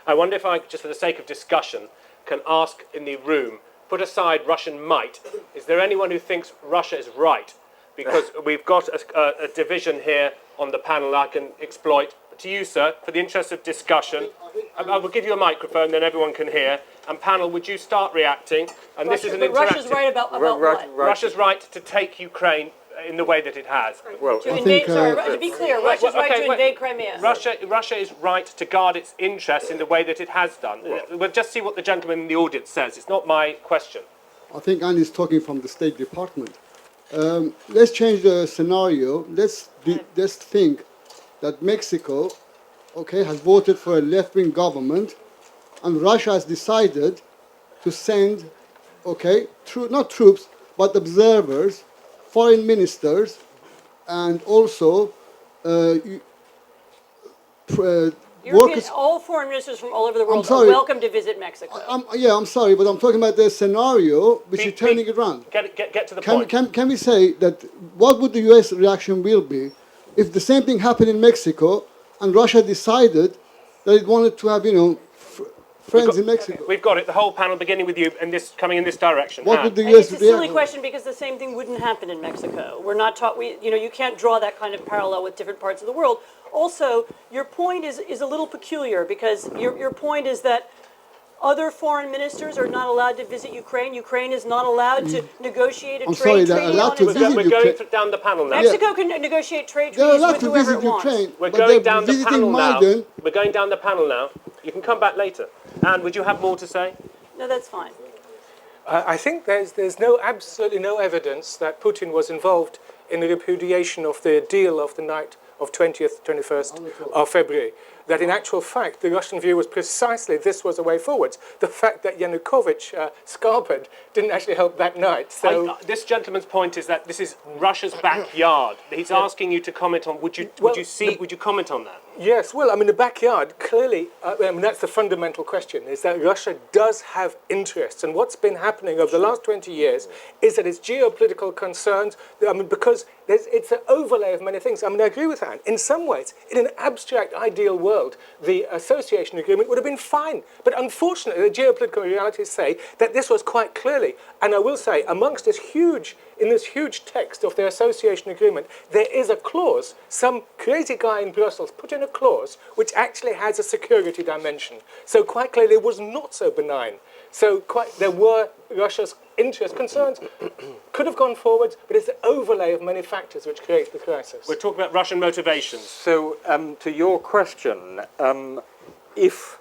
I wonder if I, just for the sake of discussion, can ask in the room, put aside Russian might. Is there anyone who thinks Russia is right? Because we've got a division here on the panel I can exploit. To you, sir, for the interest of discussion, I will give you a microphone, then everyone can hear. And panel, would you start reacting? And Russia, this is an interactive... Russia's right about what? Russia's right to take Ukraine in the way that it has. Well, to invade, to be clear, Russia's right to invade Crimea. Russia is right to guard its interests in the way that it has done. We'll just see what the gentleman in the audience says. It's not my question. I think Anne is talking from the State Department. Let's change the scenario. Let's think that Mexico, has voted for a left-wing government, and Russia has decided to send, not troops, but observers, foreign ministers, and also workers. All foreign ministers from all over the world are welcome to visit Mexico. I'm sorry, but I'm talking about the scenario which is turning it around. Get to the point. Can we say that what would the U.S. reaction will be if the same thing happened in Mexico and Russia decided that it wanted to have, friends in Mexico? We've got it. The whole panel beginning with you and this coming in this direction. What would the U.S. It's a silly question because the same thing wouldn't happen in Mexico. We're not taught. You can't draw that kind of parallel with different parts of the world. Also, your point is a little peculiar because your point is that other foreign ministers are not allowed to visit Ukraine. Ukraine is not allowed to negotiate a trade treaty on its own. We're going down the panel now. Mexico can negotiate trade treaties with whoever it wants. We're going down the panel now. We're going down the panel now. You can come back later. Anne, would you have more to say? No, that's fine. I think there's absolutely no evidence that Putin was involved in the repudiation of the deal of the night of 21st of February. That in actual fact, the Russian view was precisely this was the way forwards. The fact that Yanukovych scarpered didn't actually help that night. So this gentleman's point is that this is Russia's backyard. He's asking you to comment on. Would you comment on that? Yes, well, the backyard, clearly, that's the fundamental question, is that Russia does have interests. And what's been happening over the last 20 years is that its geopolitical concerns, because it's an overlay of many things. I agree with Anne. In some ways, in an abstract, ideal world, the association agreement would have been fine. But unfortunately, the geopolitical realities say that this was quite clearly, and I will say, amongst this huge text of the association agreement, there is a clause. Some crazy guy in Brussels put in a clause which actually has a security dimension. So quite clearly it was not so benign. So there were Russia's interest concerns, could have gone forward, but it's the overlay of many factors which creates the crisis. We're talking about Russian motivations. So to your question, if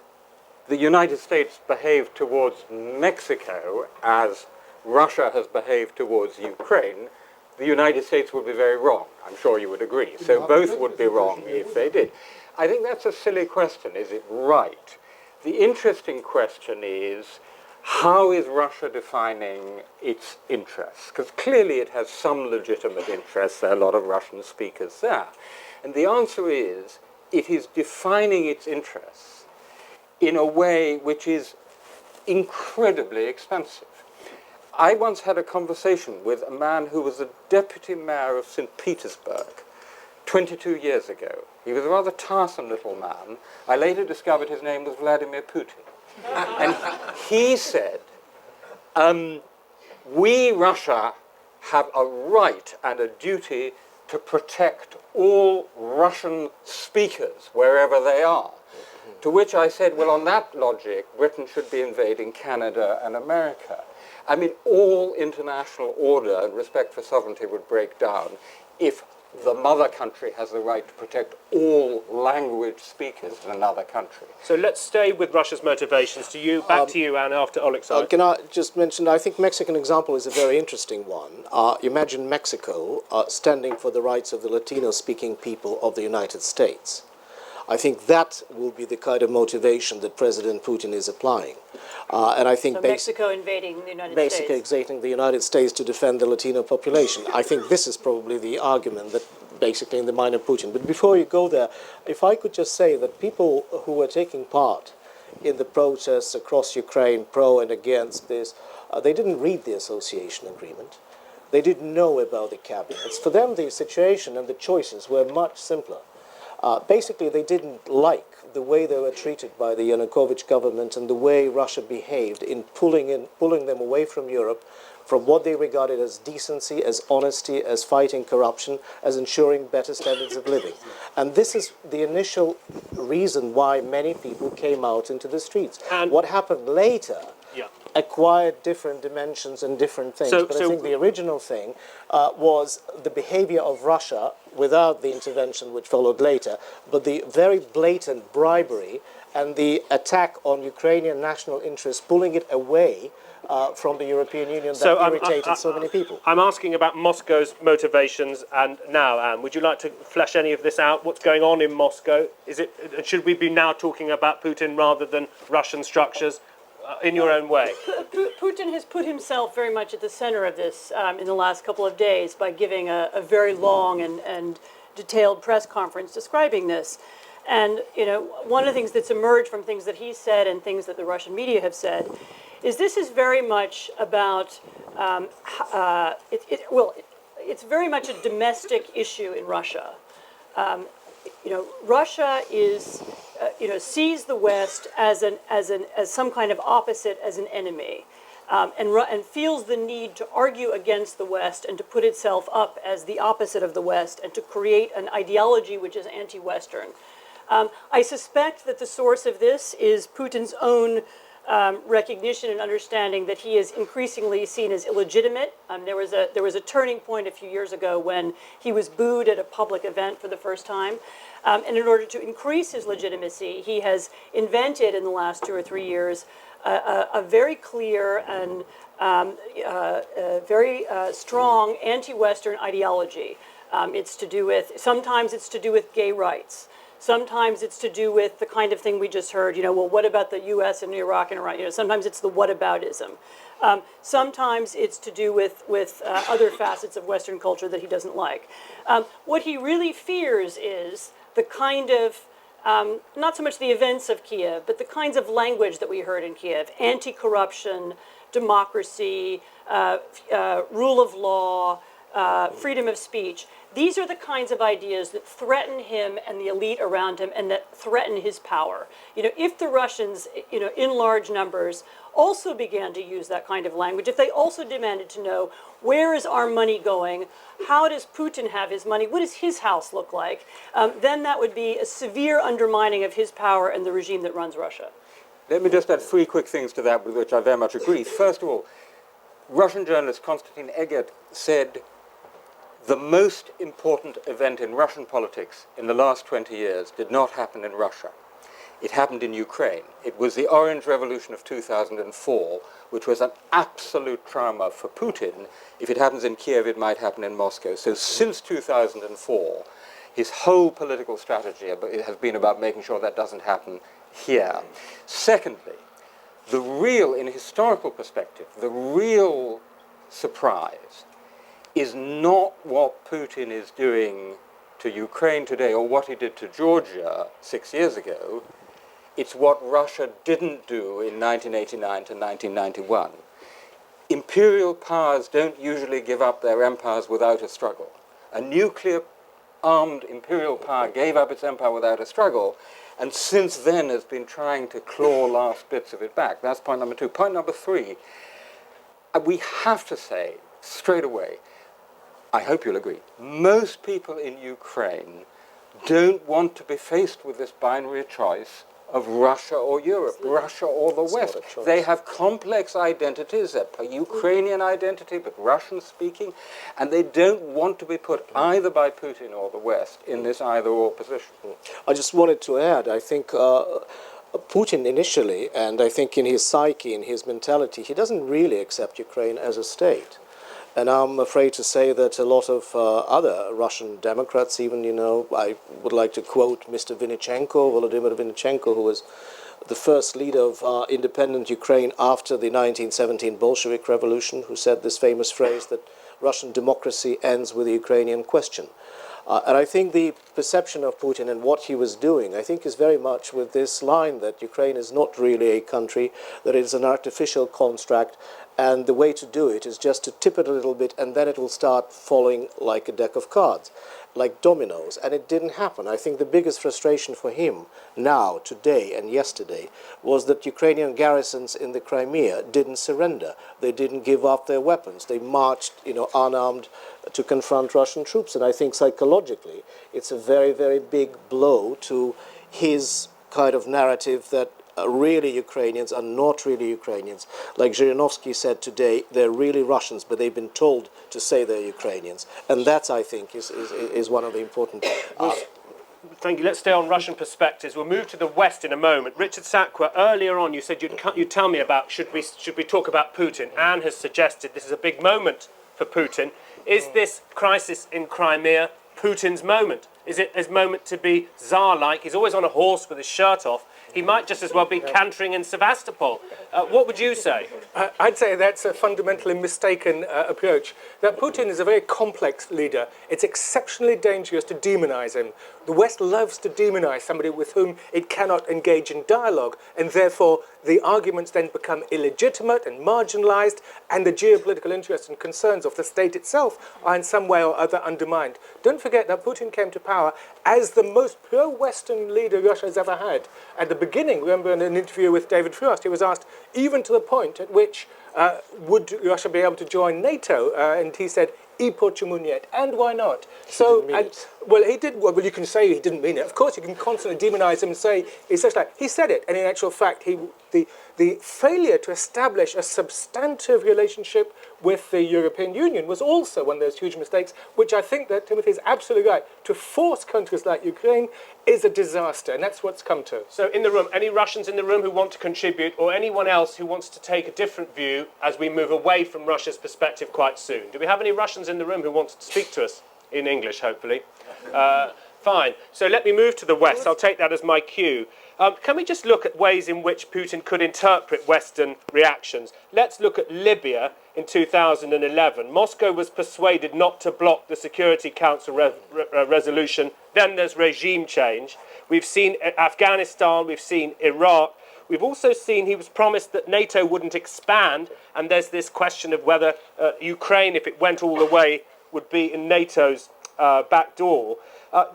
the United States behaved towards Mexico as Russia has behaved towards Ukraine, the United States would be very wrong. I'm sure you would agree. So both would be wrong if they did. I think that's a silly question. Is it right? The interesting question is, how is Russia defining its interests? Because clearly it has some legitimate interests. There are a lot of Russian speakers there. And the answer is, it is defining its interests in a way which is incredibly expensive. I once had a conversation with a man who was the deputy mayor of St. Petersburg 22 years ago. He was a rather tiresome little man. I later discovered his name was Vladimir Putin. And he said, we, Russia, have a right and a duty to protect all Russian speakers wherever they are. To which I said, well, on that logic, Britain should be invading Canada and America. All international order and respect for sovereignty would break down if the mother country has the right to protect all language speakers in another country. So let's stay with Russia's motivations. Back to you, Anne, after Oleksandr. Can I just mention, I think Mexican example is a very interesting one. Imagine Mexico standing for the rights of the Latino-speaking people of the United States. I think that will be the kind of motivation that President Putin is applying. And I think Mexico invading the United States. Mexico invading the United States to defend the Latino population. I think this is probably the argument that basically in the mind of Putin. But before you go there, if I could just say that people who were taking part in the protests across Ukraine, pro and against this, they didn't read the association agreement. They didn't know about the cabinets. For them, the situation and the choices were much simpler. Basically, they didn't like the way they were treated by the Yanukovych government and the way Russia behaved in pulling them away from Europe, from what they regarded as decency, as honesty, as fighting corruption, as ensuring better standards of living. And this is the initial reason why many people came out into the streets. And what happened later yeah. acquired different dimensions and different things. So- but so- I think the original thing was the behavior of Russia without the intervention which followed later, but the very blatant bribery and the attack on Ukrainian national interests, pulling it away from the European Union that irritated so many people. I'm asking about Moscow's motivations, and now, Anne, would you like to flesh any of this out? What's going on in Moscow? Should we be now talking about Putin rather than Russian structures? In your own way. Putin has put himself very much at the center of this in the last couple of days by giving a very long and detailed press conference describing this. And, you know, one of the things that's emerged from things that he said and things that the Russian media have said is this is very much about, it's very much a domestic issue in Russia. You know, Russia is, sees the West as some kind of opposite, as an enemy, and feels the need to argue against the West and to put itself up as the opposite of the West and to create an ideology which is anti-Western. I suspect that the source of this is Putin's own recognition and understanding that he is increasingly seen as illegitimate. There was a turning point a few years ago when he was booed at a public event for the first time. And in order to increase his legitimacy, he has invented in the last 2 or 3 years a very clear and very strong anti-Western ideology. Sometimes it's to do with gay rights. Sometimes it's to do with the kind of thing we just heard, well, what about the U.S. and Iraq and Iran? Sometimes it's the whataboutism. Sometimes it's to do with other facets of Western culture that he doesn't like. What he really fears is the kind of, not so much the events of Kiev, but the kinds of language that we heard in Kiev: anti-corruption, democracy, rule of law, freedom of speech. These are the kinds of ideas that threaten him and the elite around him and that threaten his power. If the Russians, in large numbers, also began to use that kind of language, if they also demanded to know, where is our money going? How does Putin have his money? What does his house look like? Then that would be a severe undermining of his power and the regime that runs Russia. Let me just add 3 quick things to that with which I very much agree. First of all, Russian journalist Konstantin Egert said the most important event in Russian politics in the last 20 years did not happen in Russia. It happened in Ukraine. It was the Orange Revolution of 2004, which was an absolute trauma for Putin. If it happens in Kiev, it might happen in Moscow. So since 2004, his whole political strategy has been about making sure that doesn't happen here. Secondly, in historical perspective, the real surprise is not what Putin is doing to Ukraine today or what he did to Georgia 6 years ago. It's what Russia didn't do in 1989 to 1991. Imperial powers don't usually give up their empires without a struggle. A nuclear-armed imperial power gave up its empire without a struggle, and since then has been trying to claw last bits of it back. That's point number 2. Point number 3, we have to say straight away, I hope you'll agree, most people in Ukraine don't want to be faced with this binary choice of Russia or Europe, Russia or the West. They have complex identities, a Ukrainian identity, but Russian-speaking, and they don't want to be put either by Putin or the West in this either-or position. I just wanted to add, I think Putin initially, and I think in his psyche, in his mentality, he doesn't really accept Ukraine as a state. And I'm afraid to say that a lot of other Russian Democrats, even, I would like to quote Mr. Volodymyr Vinnichenko, who was the first leader of independent Ukraine after the 1917 Bolshevik Revolution, who said this famous phrase that Russian democracy ends with the Ukrainian question. And I think the perception of Putin and what he was doing, I think, is very much with this line that Ukraine is not really a country, that it is an artificial construct, and the way to do it is just to tip it a little bit, and then it will start falling like a deck of cards. like dominoes, and it didn't happen. I think the biggest frustration for him now, today and yesterday, was that Ukrainian garrisons in the Crimea didn't surrender. They didn't give up their weapons. They marched, unarmed to confront Russian troops. And I think psychologically, it's a very, very big blow to his kind of narrative that really Ukrainians are not really Ukrainians. Like Zhirinovsky said today, they're really Russians, but they've been told to say they're Ukrainians. And that, I think, is one of the important... Thank you. Let's stay on Russian perspectives. We'll move to the West in a moment. Richard Sakwa, earlier on you said you'd tell me about should we talk about Putin. Anne has suggested this is a big moment for Putin. Is this crisis in Crimea Putin's moment? Is it his moment to be Tsar-like? He's always on a horse with his shirt off. He might just as well be cantering in Sevastopol. What would you say? I'd say that's a fundamentally mistaken approach. That Putin is a very complex leader. It's exceptionally dangerous to demonize him. The West loves to demonize somebody with whom it cannot engage in dialogue, and therefore the arguments then become illegitimate and marginalized, and the geopolitical interests and concerns of the state itself are in some way or other undermined. Don't forget that Putin came to power as the most pro-Western leader Russia has ever had. At the beginning, remember in an interview with David Frost, he was asked, even to the point at which would Russia be able to join NATO? And he said, "I почему нет?" And why not? He did. Well, you can say he didn't mean it. Of course, you can constantly demonize him and say he's such like he said it. And in actual fact, the failure to establish a substantive relationship with the European Union was also one of those huge mistakes, which I think that Timothy is absolutely right. To force countries like Ukraine is a disaster, and that's what's come to. So in the room, any Russians in the room who want to contribute, or anyone else who wants to take a different view as we move away from Russia's perspective quite soon? Do we have any Russians in the room who want to speak to us in English, hopefully? Fine. So let me move to the West. I'll take that as my cue. Can we just look at ways in which Putin could interpret Western reactions? Let's look at Libya in 2011. Moscow was persuaded not to block the Security Council resolution. Then there's regime change. We've seen Afghanistan. We've seen Iraq. We've also seen he was promised that NATO wouldn't expand. And there's this question of whether Ukraine, if it went all the way, would be in NATO's back door.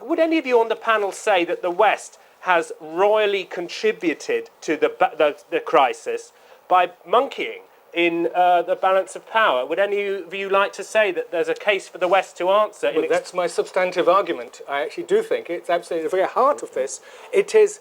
Would any of you on the panel say that the West has royally contributed to the crisis by monkeying in the balance of power? Would any of you like to say that there's a case for the West to answer? Well, that's my substantive argument. I actually do think it's absolutely at the very heart of this. It is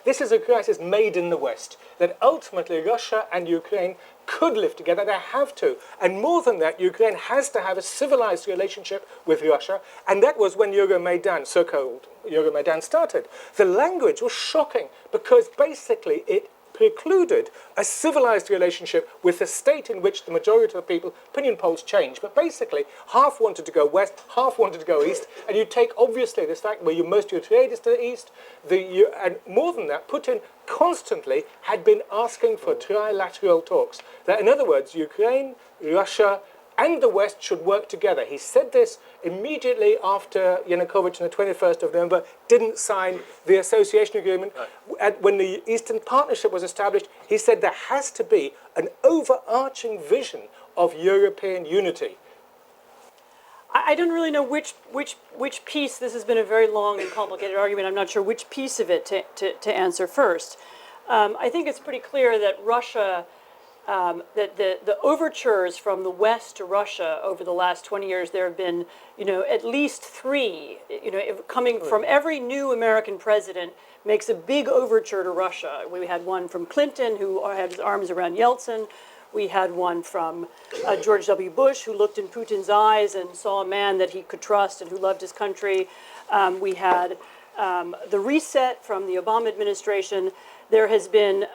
this is a crisis made in the West, that ultimately Russia and Ukraine could live together. They have to. And more than that, Ukraine has to have a civilized relationship with Russia. And that was when Euromaidan, so-called Euromaidan, started. The language was shocking because basically it precluded a civilized relationship with a state in which the majority of the people, opinion polls change, but basically half wanted to go west, half wanted to go east, and you take obviously this fact where most of your trade is to the east, and more than that, Putin constantly had been asking for trilateral talks. That in other words, Ukraine, Russia, and the West should work together. He said this immediately after Yanukovych on the 21st of November didn't sign the association agreement. Right. When the Eastern Partnership was established, he said there has to be an overarching vision of European unity. I don't really know which piece. This has been a very long and complicated argument. I'm not sure which piece of it to answer first. I think it's pretty clear that Russia, that the overtures from the West to Russia over the last 20 years, there have been, at least three, coming from every new American president makes a big overture to Russia. We had one from Clinton, who had his arms around Yeltsin. We had one from George W. Bush, who looked in Putin's eyes and saw a man that he could trust and who loved his country. We had the reset from the Obama administration. There has been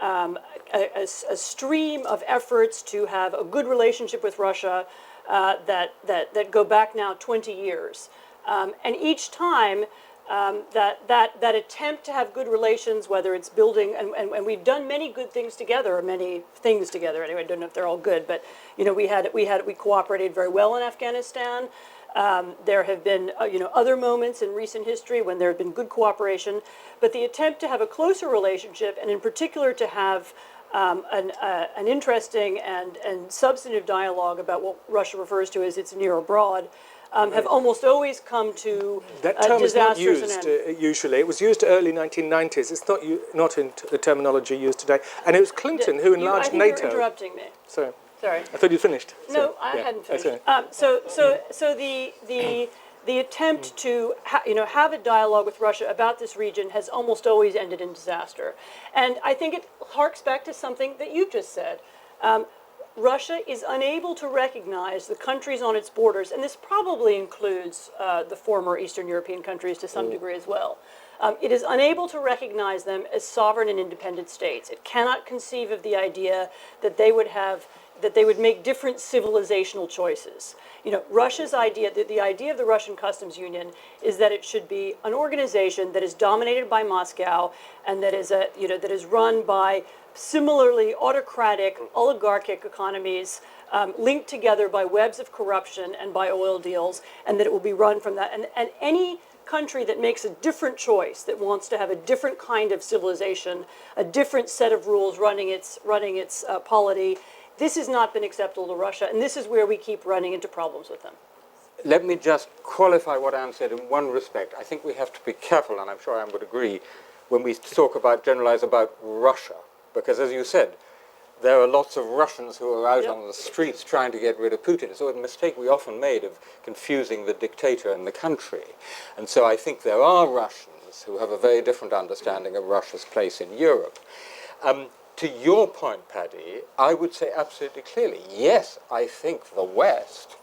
a stream of efforts to have a good relationship with Russia that go back now 20 years. And each time that attempt to have good relations, whether it's building, and we've done many good things together, or many things together. Anyway, I don't know if they're all good, but we cooperated very well in Afghanistan. There have been other moments in recent history when there have been good cooperation, but the attempt to have a closer relationship, and in particular to have an interesting and substantive dialogue about what Russia refers to as its near abroad, have almost always come to That term is not disastrous used and end. usually. It was used early 1990s. It's not in the terminology used today. And it was Clinton who I enlarged think NATO. you're interrupting me. Sorry. Sorry. I thought you finished. No, Sorry. I Yeah. hadn't That's finished. all right. So the attempt to have a dialogue with Russia about this region has almost always ended in disaster, and I think it harks back to something that you just said. Russia is unable to recognize the countries on its borders, and this probably includes the former Eastern European countries to some degree as well. It is unable to recognize them as sovereign and independent states. It cannot conceive of the idea that they would make different civilizational choices. Russia's idea, the idea of the Russian Customs Union is that it should be an organization that is dominated by Moscow and that is run by similarly autocratic, oligarchic economies linked together by webs of corruption and by oil deals, and that it will be run from that. And any country that makes a different choice, that wants to have a different kind of civilization, a different set of rules running its polity, this has not been acceptable to Russia, and this is where we keep running into problems with them. Let me just qualify what Anne said in one respect. I think we have to be careful, and I'm sure Anne would agree, when we generalize about Russia. Because as you said, there are lots of Russians who are out on the streets trying to get rid of Putin. So a mistake we often made of confusing the dictator and the country. And so I think there are Russians who have a very different understanding of Russia's place in Europe. To your point, Paddy, I would say absolutely clearly, yes, I think the West,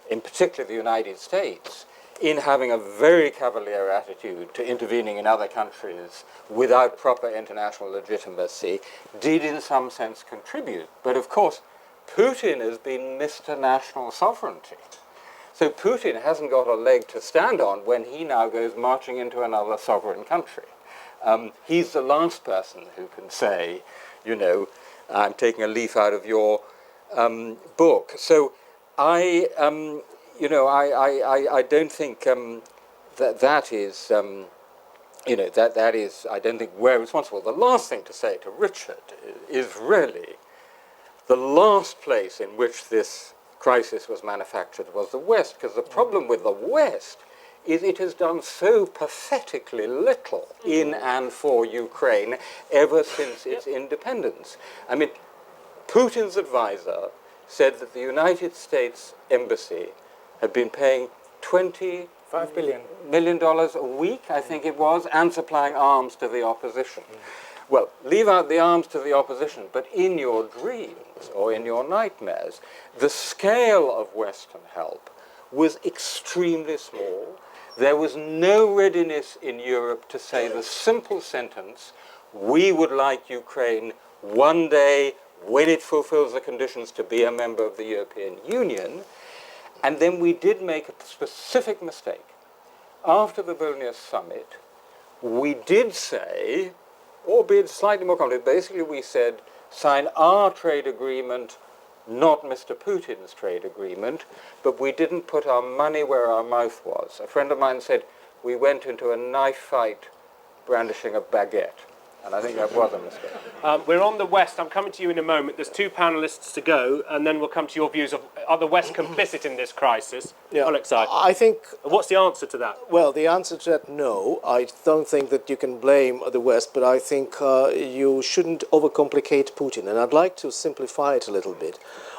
in particular the United States, in having a very cavalier attitude to intervening in other countries without proper international legitimacy, did in some sense contribute. But of course, Putin has been Mr. National Sovereignty. So Putin hasn't got a leg to stand on when he now goes marching into another sovereign country. He's the last person who can say, I'm taking a leaf out of your book. So I don't think that is, I don't think we're responsible. The last thing to say to Richard is really the last place in which this crisis was manufactured was the West, because the problem with the West is it has done so pathetically little in and for Ukraine ever since its independence. I mean, Putin's advisor said that the United States Embassy had been paying $25 million a week, I think it was, and supplying arms to the opposition. Well, leave out the arms to the opposition, but in your dreams or in your nightmares, the scale of Western help was extremely small. There was no readiness in Europe to say the simple sentence, we would like Ukraine one day, when it fulfills the conditions, to be a member of the European Union. And then we did make a specific mistake. After the Vilnius summit, we did say, albeit slightly more complicated, basically we said, sign our trade agreement, not Mr. Putin's trade agreement, but we didn't put our money where our mouth was. A friend of mine said, we went into a knife fight brandishing a baguette. And I think that was a mistake. We're on the West. I'm coming to you in a moment. There's two panellists to go, and then we'll come to your views of, are the West complicit in this crisis? Alexei, I think, what's the answer to that? well, the answer to that, no. I don't think that you can blame the West, but I think you shouldn't overcomplicate Putin. And I'd like to simplify it a little bit.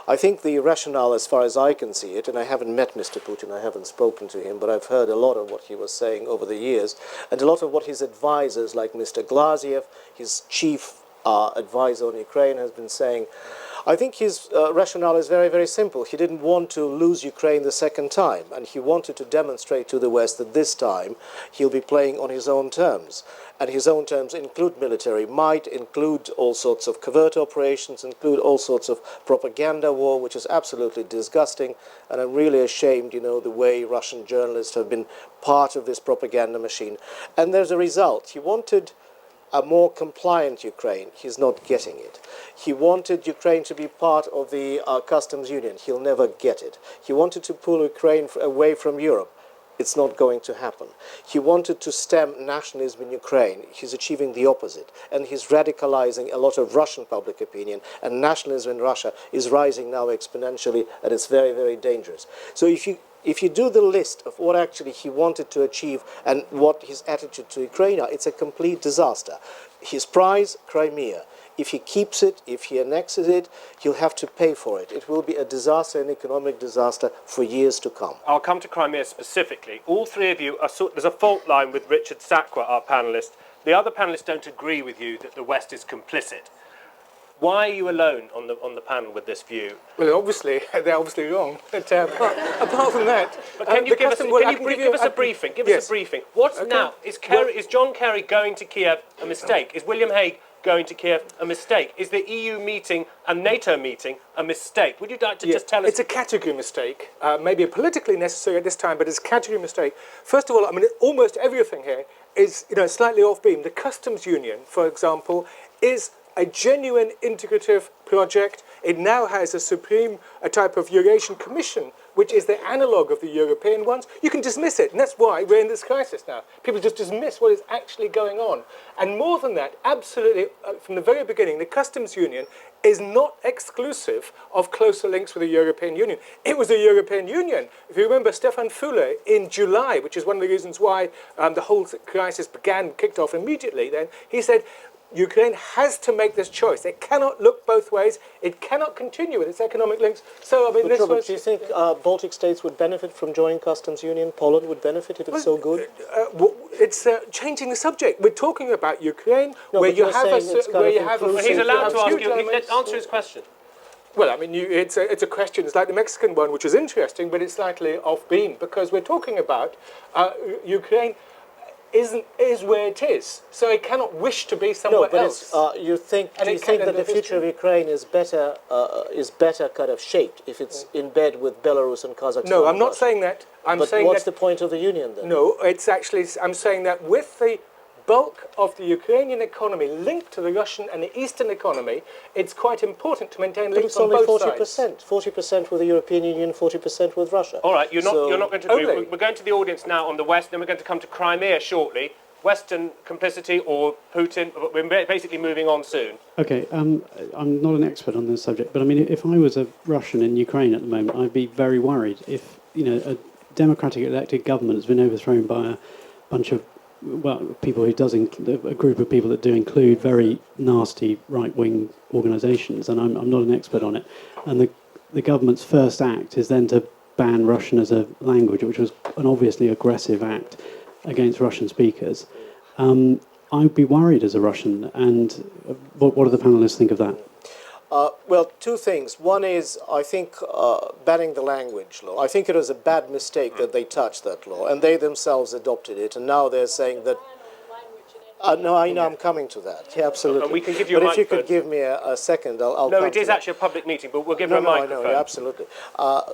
I think the rationale, as far as I can see it, and I haven't met Mr. Putin, I haven't spoken to him, but I've heard a lot of what he was saying over the years, and a lot of what his advisors, like Mr. Glaziev, his chief advisor on Ukraine, has been saying. I think his rationale is very, very simple. He didn't want to lose Ukraine the second time, and he wanted to demonstrate to the West that this time he'll be playing on his own terms. And his own terms include military might, include all sorts of covert operations, include all sorts of propaganda war, which is absolutely disgusting. And I'm really ashamed, the way Russian journalists have been part of this propaganda machine. And there's a result. He wanted a more compliant Ukraine. He's not getting it. He wanted Ukraine to be part of the customs union. He'll never get it. He wanted to pull Ukraine away from Europe. It's not going to happen. He wanted to stem nationalism in Ukraine. He's achieving the opposite. And he's radicalizing a lot of Russian public opinion. And nationalism in Russia is rising now exponentially, and it's very, very dangerous. So if if you do the list of what actually he wanted to achieve and what his attitude to Ukraine are, it's a complete disaster. His prize, Crimea. If he keeps it, if he annexes it, he'll have to pay for it. It will be a disaster, an economic disaster for years to come. I'll come to Crimea specifically. All three of you, there's a fault line with Richard Sakwa, our panellist. The other panellists don't agree with you that the West is complicit. Why are you alone on the panel with this view? Well, obviously, they're obviously wrong. But, apart from that... But can you give us a briefing? Give us a briefing. What's now? Is John Kerry going to Kiev a mistake? Is William Hague going to Kiev a mistake? Is the EU meeting and NATO meeting a mistake? Would you like to just tell us? It's a category mistake, maybe politically necessary at this time, but it's a category mistake. First of all, I mean, almost everything here is, slightly off beam. The customs union, for example, is a genuine integrative project. It now has a type of Eurasian Commission, which is the analogue of the European ones. You can dismiss it, and that's why we're in this crisis now. People just dismiss what is actually going on. And more than that, absolutely, from the very beginning, the customs union is not exclusive of closer links with the European Union. It was the European Union. If you remember Stefan Füle in July, which is one of the reasons why the whole crisis kicked off immediately then, he said, Ukraine has to make this choice. It cannot look both ways. It cannot continue with its economic links. So, I mean, do you think Baltic states would benefit from joining customs union? Poland would benefit if it's so good? It's changing the subject. We're talking about Ukraine, where you have He's allowed to ask you. Answer his question. Well, I mean, it's a question. It's like the Mexican one, which is interesting, but it's slightly off beam because we're talking about Ukraine. Is where it is, so it cannot wish to be somewhere else. Do you think that the future of Ukraine is better kind of shaped if it's in bed with Belarus and Kazakhstan? No, I'm not saying that. But what's the point of the union then? No, it's actually, I'm saying that with the bulk of the Ukrainian economy linked to the Russian and the Eastern economy, it's quite important to maintain links on both sides. 40% with the European Union, 40% with Russia. All right, you're not going to agree. We're going to the audience now on the West, then we're going to come to Crimea shortly. Western complicity or Putin, we're basically moving on soon. Okay, I'm not an expert on this subject, but I mean, if I was a Russian in Ukraine at the moment, I'd be very worried if, a democratic elected government has been overthrown by a bunch of people who a group of people that do include very nasty right-wing organisations, and I'm not an expert on it. And the government's first act is then to ban Russian as a language, which was an obviously aggressive act against Russian speakers. I'd be worried as a Russian, and what do the panellists think of that? Well, two things. One is, I think, banning the language law. I think it was a bad mistake that they touched that law, and they themselves adopted it, and now they're saying that... no, I know, I'm coming to that. Yeah, absolutely. And we can give you a But microphone. if you could give me a second, I'll No, come it is to actually a public meeting, but we'll give you a microphone. No, I know, yeah, absolutely.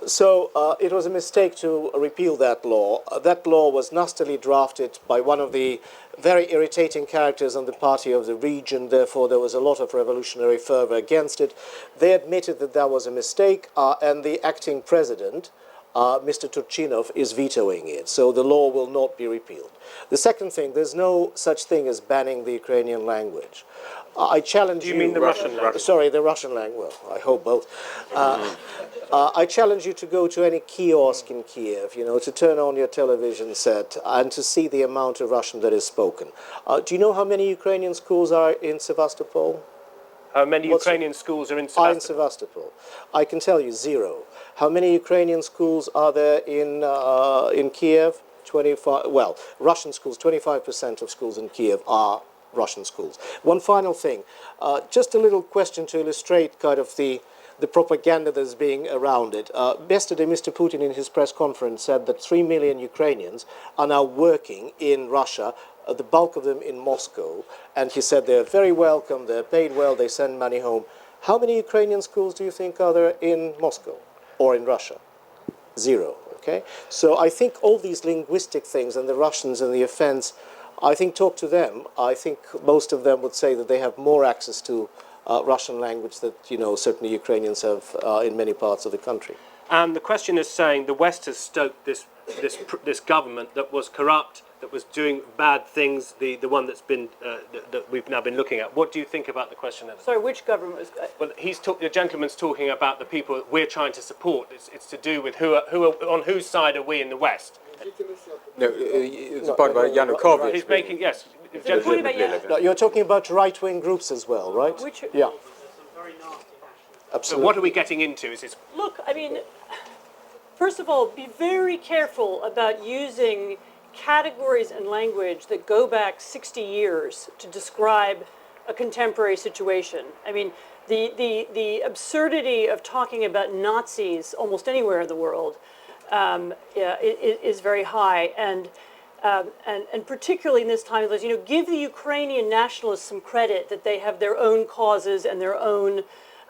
So it was a mistake to repeal that law. That law was nastily drafted by one of the very irritating characters on the party of the region. Therefore, there was a lot of revolutionary fervor against it. They admitted that that was a mistake, and the acting president, Mr. Turchinov, is vetoing it. So the law will not be repealed. The second thing, there's no such thing as banning the Ukrainian language. I challenge you... Do you mean the Russian language? Sorry, the Russian language. Well, I hope both. I challenge you to go to any kiosk in Kiev, to turn on your television set and to see the amount of Russian that is spoken. Do you know how many Ukrainian schools are in Sevastopol? How many Ukrainian schools are in Sevastopol? Are in Sevastopol. I can tell you, 0. How many Ukrainian schools are there in Kiev? 25. Well, Russian schools. 25% of schools in Kiev are Russian schools. One final thing, just a little question to illustrate kind of the propaganda that's being around it. Yesterday, Mr. Putin in his press conference said that 3 million Ukrainians are now working in Russia, the bulk of them in Moscow, and he said they're very welcome, they're paid well, they send money home. How many Ukrainian schools do you think are there in Moscow or in Russia? 0, okay? So I think all these linguistic things and the Russians and the offense, I think talk to them. I think most of them would say that they have more access to Russian language that, certainly Ukrainians have in many parts of the country. And the question is saying the West has stoked this government that was corrupt, that was doing bad things, the one that's been that we've now been looking at. What do you think about the question? Sorry, which government was? Well, the gentleman's talking about the people that we're trying to support. It's to do with who are on whose side are we in the West? No, it's a point about Yanukovych. He's making yes. The point about No, you're talking about right-wing groups as well, right? Which, Yeah. So Absolutely. what are we getting into? Is this? look, I mean, first of all, be very careful about using categories and language that go back 60 years to describe a contemporary situation. I mean, the absurdity of talking about Nazis almost anywhere in the world is very high, and particularly in this time, give the Ukrainian nationalists some credit that they have their own causes and their own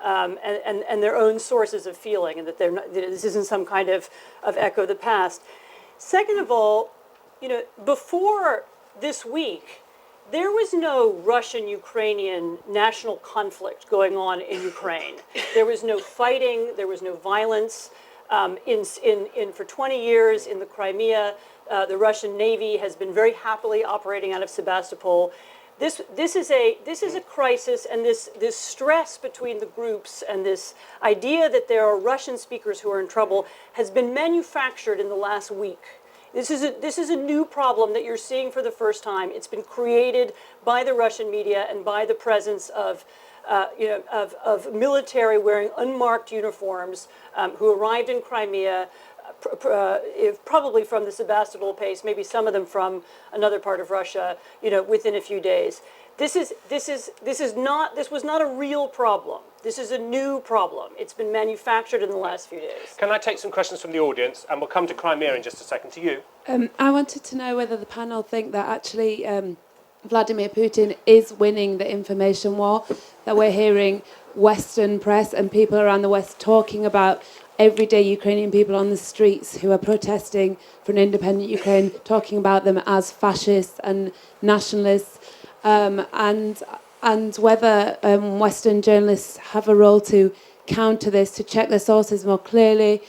and their own sources of feeling, and that they're not, this isn't some kind of echo of the past. Second of all, before this week, there was no Russian-Ukrainian national conflict going on in Ukraine. There was no fighting. There was no violence. For 20 years in the Crimea, the Russian Navy has been very happily operating out of Sebastopol. This is a crisis, and this stress between the groups and this idea that there are Russian speakers who are in trouble has been manufactured in the last week. This is a new problem that you're seeing for the first time. It's been created by the Russian media and by the presence of military wearing unmarked uniforms who arrived in Crimea, probably from the Sebastopol base, maybe some of them from another part of Russia, within a few days. This was not a real problem. This is a new problem. It's been manufactured in the last few days. Can I take some questions from the audience, and we'll come to Crimea in just a second. To you. I wanted to know whether the panel think that actually Vladimir Putin is winning the information war, that we're hearing Western press and people around the West talking about everyday Ukrainian people on the streets who are protesting for an independent Ukraine, talking about them as fascists and nationalists, and whether Western journalists have a role to counter this, to check their sources more clearly.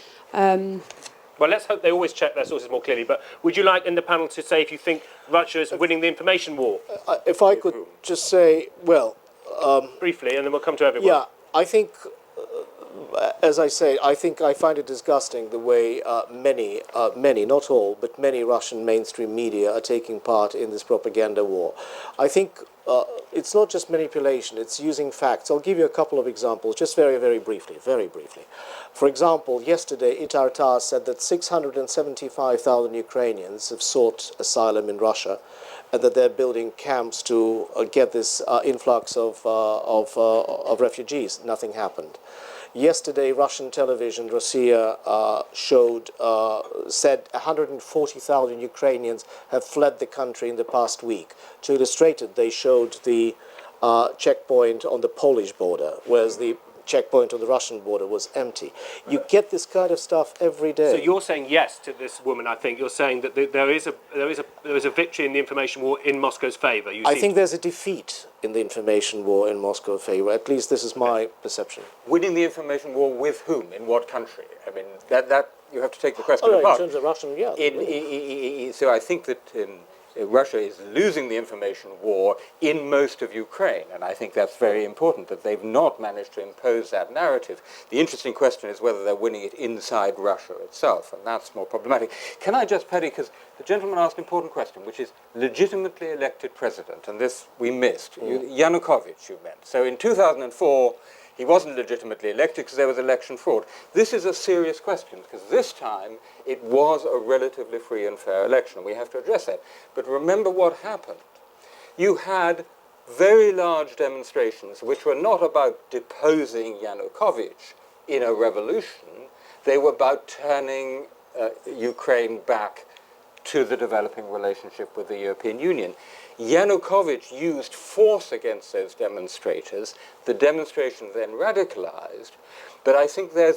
Well, let's hope they always check their sources more clearly. But would you like in the panel to say if you think Russia is winning the information war? If I could just say, well... briefly, and then we'll come to everyone. Yeah, I think, as I say, I find it disgusting the way many, not all, but many Russian mainstream media are taking part in this propaganda war. I think it's not just manipulation, it's using facts. I'll give you a couple of examples, just very, very briefly. For example, yesterday, Itar said that 675,000 Ukrainians have sought asylum in Russia, and that they're building camps to get this influx of refugees. Nothing happened. Yesterday, Russian television, Rossiya, said 140,000 Ukrainians have fled the country in the past week. To illustrate it, they showed the checkpoint on the Polish border, whereas the checkpoint on the Russian border was empty. You get this kind of stuff every day. So you're saying yes to this woman, I think. You're saying that there is a victory in the information war in Moscow's favour. I think there's a defeat in the information war in Moscow's favour. At least this is my perception. Winning the information war with whom? In what country? I mean, that you have to take the question In apart. terms of Russian, yeah. So I think that Russia is losing the information war in most of Ukraine, and I think that's very important, that they've not managed to impose that narrative. The interesting question is whether they're winning it inside Russia itself, and that's more problematic. Can I just, Paddy, because the gentleman asked an important question, which is legitimately elected president, and this we missed. Yanukovych, you meant. So in 2004, he wasn't legitimately elected because there was election fraud. This is a serious question, because this time it was a relatively free and fair election, and we have to address that. But remember what happened. You had very large demonstrations which were not about deposing Yanukovych in a revolution. They were about turning Ukraine back to the developing relationship with the European Union. Yanukovych used force against those demonstrators. The demonstration then radicalized. But I think there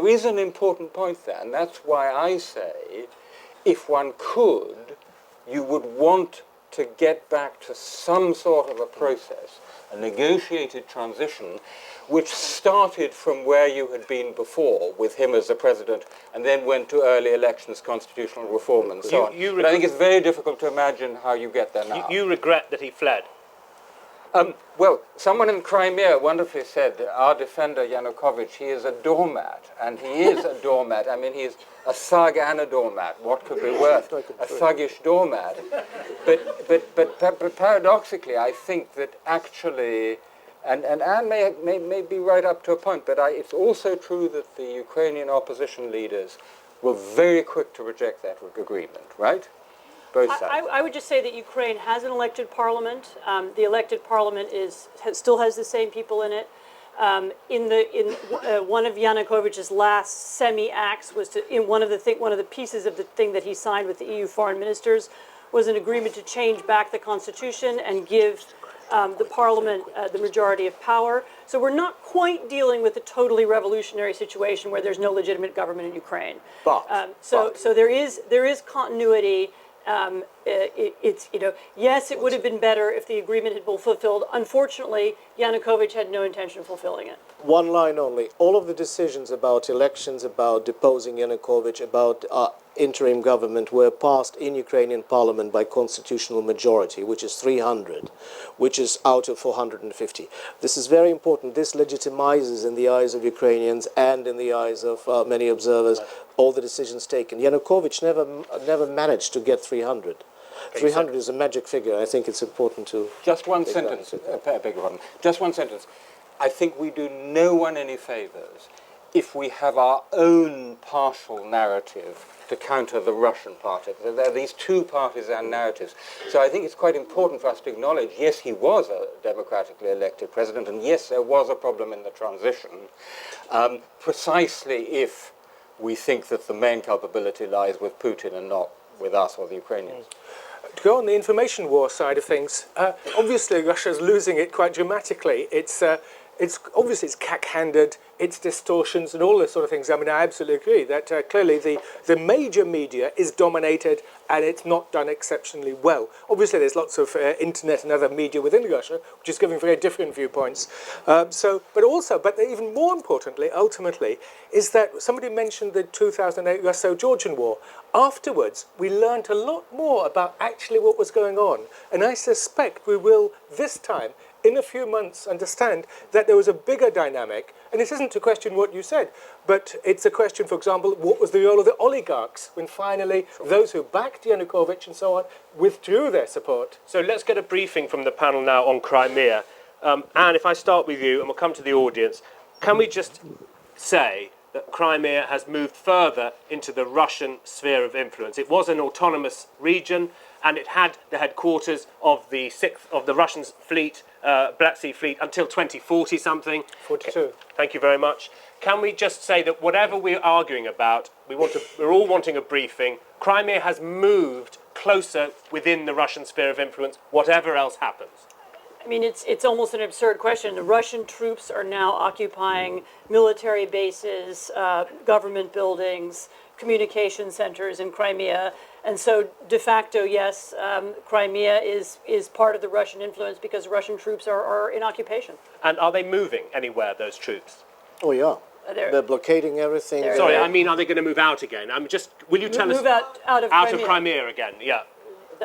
is an important point there, and that's why I say, if one could, you would want to get back to some sort of a process, a negotiated transition, which started from where you had been before, with him as the president, and then went to early elections, constitutional reform, and so on. But I think it's very difficult to imagine how you get there now. You regret that he fled? Well, someone in Crimea wonderfully said that our defender, Yanukovych, he is a doormat, and he is a doormat. I mean, he's a thug and a doormat. What could be worse? A thuggish doormat. But paradoxically, I think that actually, and Anne may be right up to a point, but it's also true that the Ukrainian opposition leaders were very quick to reject that agreement, right? Both sides. I would just say that Ukraine has an elected parliament. The elected parliament still has the same people in it. One of Yanukovych's last semi-acts was one of the pieces of the thing that he signed with the EU foreign ministers was an agreement to change back the constitution and give the parliament the majority of power. So we're not quite dealing with a totally revolutionary situation where there's no legitimate government in Ukraine. So there is continuity. Yes, it would have been better if the agreement had been fulfilled. Unfortunately, Yanukovych had no intention of fulfilling it. One line only. All of the decisions about elections, about deposing Yanukovych, about interim government were passed in Ukrainian parliament by constitutional majority, which is 300, which is out of 450. This is very important. This legitimizes in the eyes of Ukrainians and in the eyes of many observers all the decisions taken. Yanukovych never managed to get 300. 300 is a magic figure. I think it's important to... Just one sentence, beg your pardon. Just one sentence. I think we do no one any favors if we have our own partial narrative to counter the Russian party. There are these two parties and narratives. So I think it's quite important for us to acknowledge, yes, he was a democratically elected president, and yes, there was a problem in the transition, precisely if we think that the main culpability lies with Putin and not with us or the Ukrainians. To go on the information war side of things, obviously Russia's losing it quite dramatically. It's obviously it's cack-handed, it's distortions and all those sort of things. I mean, I absolutely agree that clearly the major media is dominated and it's not done exceptionally well. Obviously, there's lots of internet and other media within Russia, which is giving very different viewpoints. But even more importantly, ultimately, is that somebody mentioned the 2008 Russo-Georgian War. Afterwards, we learned a lot more about actually what was going on. And I suspect we will, this time, in a few months, understand that there was a bigger dynamic. And this isn't to question what you said, but it's a question, for example, what was the role of the oligarchs when finally those who backed Yanukovych and so on withdrew their support? So let's get a briefing from the panel now on Crimea. Anne, if I start with you, and we'll come to the audience, can we just say that Crimea has moved further into the Russian sphere of influence? It was an autonomous region, and it had the headquarters of the Russian fleet, Black Sea Fleet, until 2040 something. 42. Thank you very much. Can we just say that whatever we're arguing about, we're all wanting a briefing. Crimea has moved closer within the Russian sphere of influence, whatever else happens. I mean, it's almost an absurd question. The Russian troops are now occupying military bases, government buildings, communication centers in Crimea. And so, de facto, yes, Crimea is part of the Russian influence because Russian troops are in occupation. And are they moving anywhere, those troops? Oh, yeah. They're blockading everything. Sorry, I mean, are they going to move out again? Will you tell us? Move out of Crimea again, yeah.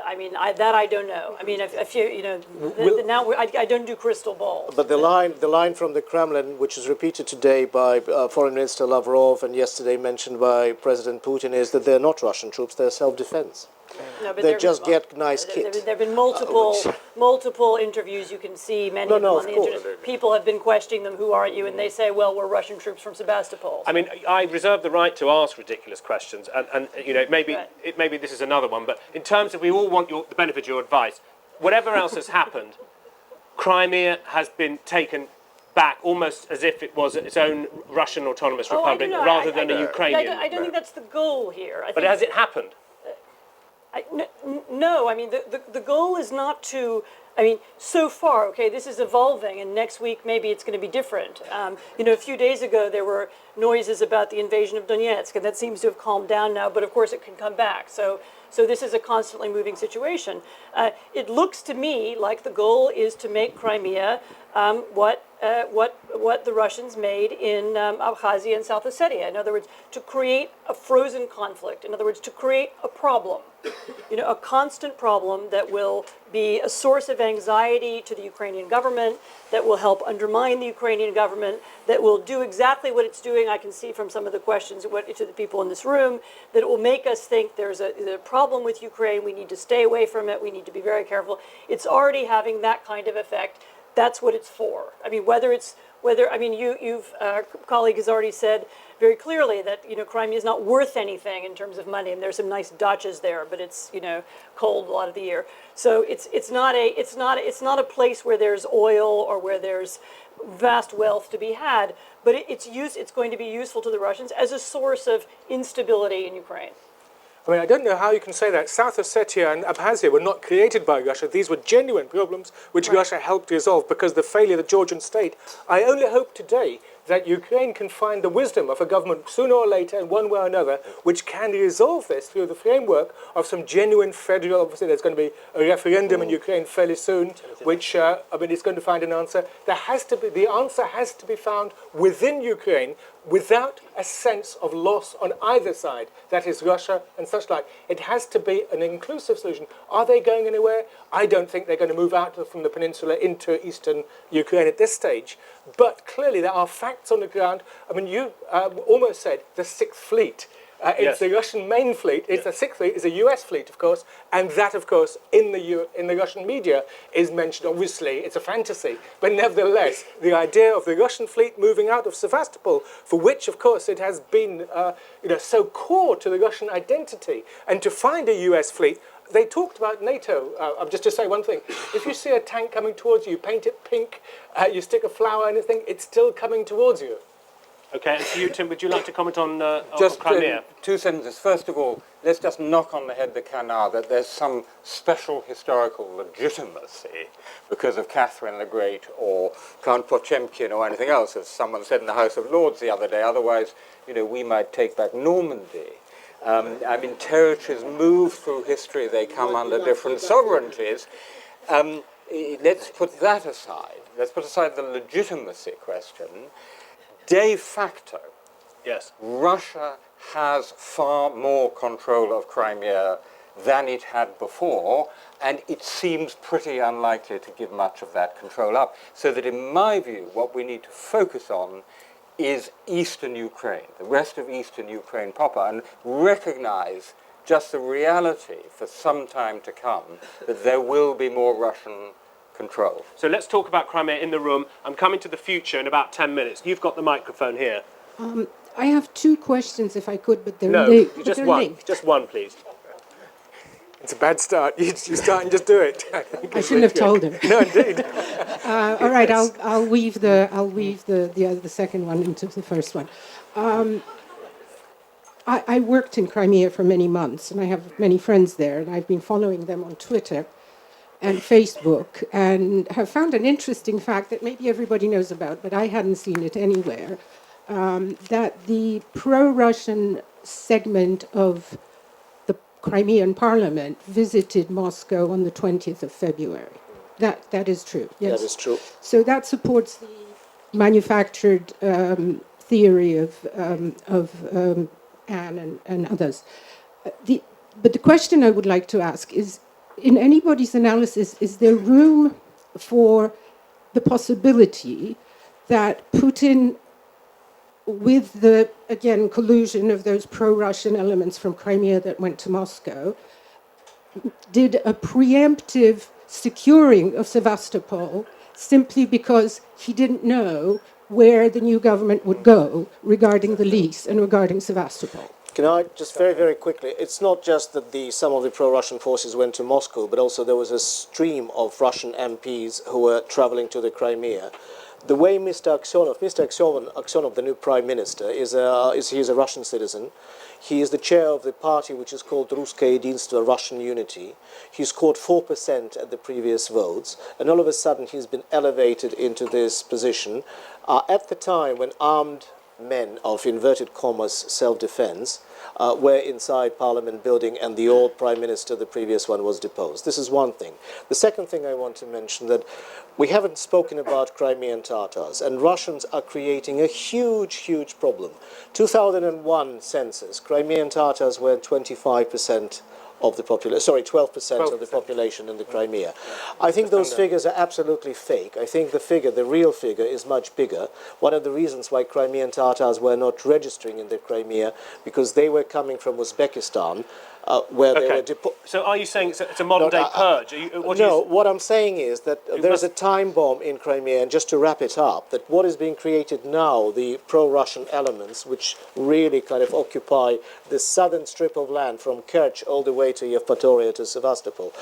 I mean, I don't know. I mean, if you now I don't do crystal balls. But the line from the Kremlin, which is repeated today by Foreign Minister Lavrov and yesterday mentioned by President Putin, is that they're not Russian troops; they're self-defense. No, but they just get nice kit. There have been multiple interviews. You can see many of them on the internet. People have been questioning them. Who aren't you? And they say, well, we're Russian troops from Sebastopol. I mean, I reserve the right to ask ridiculous questions, and maybe this is another one. But in terms of we all want the benefit of your advice, whatever else has happened, Crimea has been taken back almost as if it was its own Russian autonomous republic rather than a Ukrainian. I don't think that's the goal here. But has it happened? No, I mean, the goal is not to, I mean, so far, okay, this is evolving, and next week maybe it's going to be different. A few days ago there were noises about the invasion of Donetsk, and that seems to have calmed down now, but of course it can come back. So So this is a constantly moving situation. It looks to me like the goal is to make Crimea what the Russians made in Abkhazia and South Ossetia. In other words, to create a frozen conflict. In other words, to create a problem, a constant problem that will be a source of anxiety to the Ukrainian government, that will help undermine the Ukrainian government, that will do exactly what it's doing. I can see from some of the questions to the people in this room that it will make us think there's a problem with Ukraine. We need to stay away from it. We need to be very careful. It's already having that kind of effect. That's what it's for. I mean, you've colleague has already said very clearly that Crimea is not worth anything in terms of money, and there's some nice dachas there, but it's cold a lot of the year. So it's not a place where there's oil or where there's vast wealth to be had, but it's going to be useful to the Russians as a source of instability in Ukraine. I mean, I don't know how you can say that. South Ossetia and Abkhazia were not created by Russia. These were genuine problems which Russia helped resolve because of the failure of the Georgian state. I only hope today that Ukraine can find the wisdom of a government sooner or later in one way or another which can resolve this through the framework of some genuine federal, obviously there's going to be a referendum in Ukraine fairly soon, which, it's going to find an answer. The answer has to be found within Ukraine without a sense of loss on either side, that is Russia and such like. It has to be an inclusive solution. Are they going anywhere? I don't think they're going to move out from the peninsula into eastern Ukraine at this stage. But clearly there are facts on the ground. I mean, you almost said the Sixth Fleet. It's the Russian main fleet. It's the Sixth Fleet. It's a U.S. fleet, of course, and that, of course, in the Russian media is mentioned. Obviously, it's a fantasy, but nevertheless, the idea of the Russian fleet moving out of Sevastopol, for which, of course, it has been, so core to the Russian identity, and to find a U.S. fleet. They talked about NATO. Just to say one thing: if you see a tank coming towards you, paint it pink, you stick a flower, anything, it's still coming towards you. Okay, and for you, Tim, would you like to comment on Just Crimea? two sentences. First of all, let's just knock on the head the canard that there's some special historical legitimacy because of Catherine the Great or Count Potemkin or anything else, as someone said in the House of Lords the other day. Otherwise, we might take back Normandy. Territories move through history. They come under different sovereignties. Let's put that aside. Let's put aside the legitimacy question. De facto, Yes. Russia has far more control of Crimea than it had before, and it seems pretty unlikely to give much of that control up. So that in my view, what we need to focus on is eastern Ukraine, the rest of eastern Ukraine proper, and recognize just the reality for some time to come that there will be more Russian control. So let's talk about Crimea in the room. I'm coming to the future in about 10 minutes. You've got the microphone here. I have two questions, if I could, but they're just they're one. linked. Just one, please. It's a bad start. You start and just do it. I shouldn't have told him. No, indeed. All right, I'll weave the second one into the first one. I worked in Crimea for many months, and I have many friends there, and I've been following them on Twitter and Facebook, and have found an interesting fact that maybe everybody knows about, but I hadn't seen it anywhere, that the pro-Russian segment of the Crimean parliament visited Moscow on the 20th of February. That is true, yes? That is true. So that supports the manufactured theory of Anne and others. But the question I would like to ask is, in anybody's analysis, is there room for the possibility that Putin, with the, again, collusion of those pro-Russian elements from Crimea that went to Moscow, did a preemptive securing of Sevastopol simply because he didn't know where the new government would go regarding the lease and regarding Sevastopol? Can I just very, very quickly, it's not just that some of the pro-Russian forces went to Moscow, but also there was a stream of Russian MPs who were traveling to the Crimea. The way Mr. Aksionov, the new prime minister, he is a Russian citizen. He is the chair of the party which is called Ruskoye Единство, Russian Unity. He scored 4% at the previous votes, and all of a sudden he's been elevated into this position at the time when armed men of inverted commas self-defense were inside Parliament building, and the old Prime Minister, the previous one, was deposed. This is one thing. The second thing I want to mention, that we haven't spoken about Crimean Tatars, and Russians are creating a huge, huge problem. 2001 census, Crimean Tatars were 25% of the population, sorry, 12% of the population in the Crimea. I think those figures are absolutely fake. I think the real figure is much bigger. One of the reasons why Crimean Tatars were not registering in the Crimea, because they were coming from Uzbekistan, where they were deported. So are you saying it's a modern-day purge? What I'm saying is that there's a time bomb in Crimea, and just to wrap it up, that what is being created now, the pro-Russian elements, which really kind of occupy the southern strip of land from Kerch all the way to Yevpatoria to Sevastopol.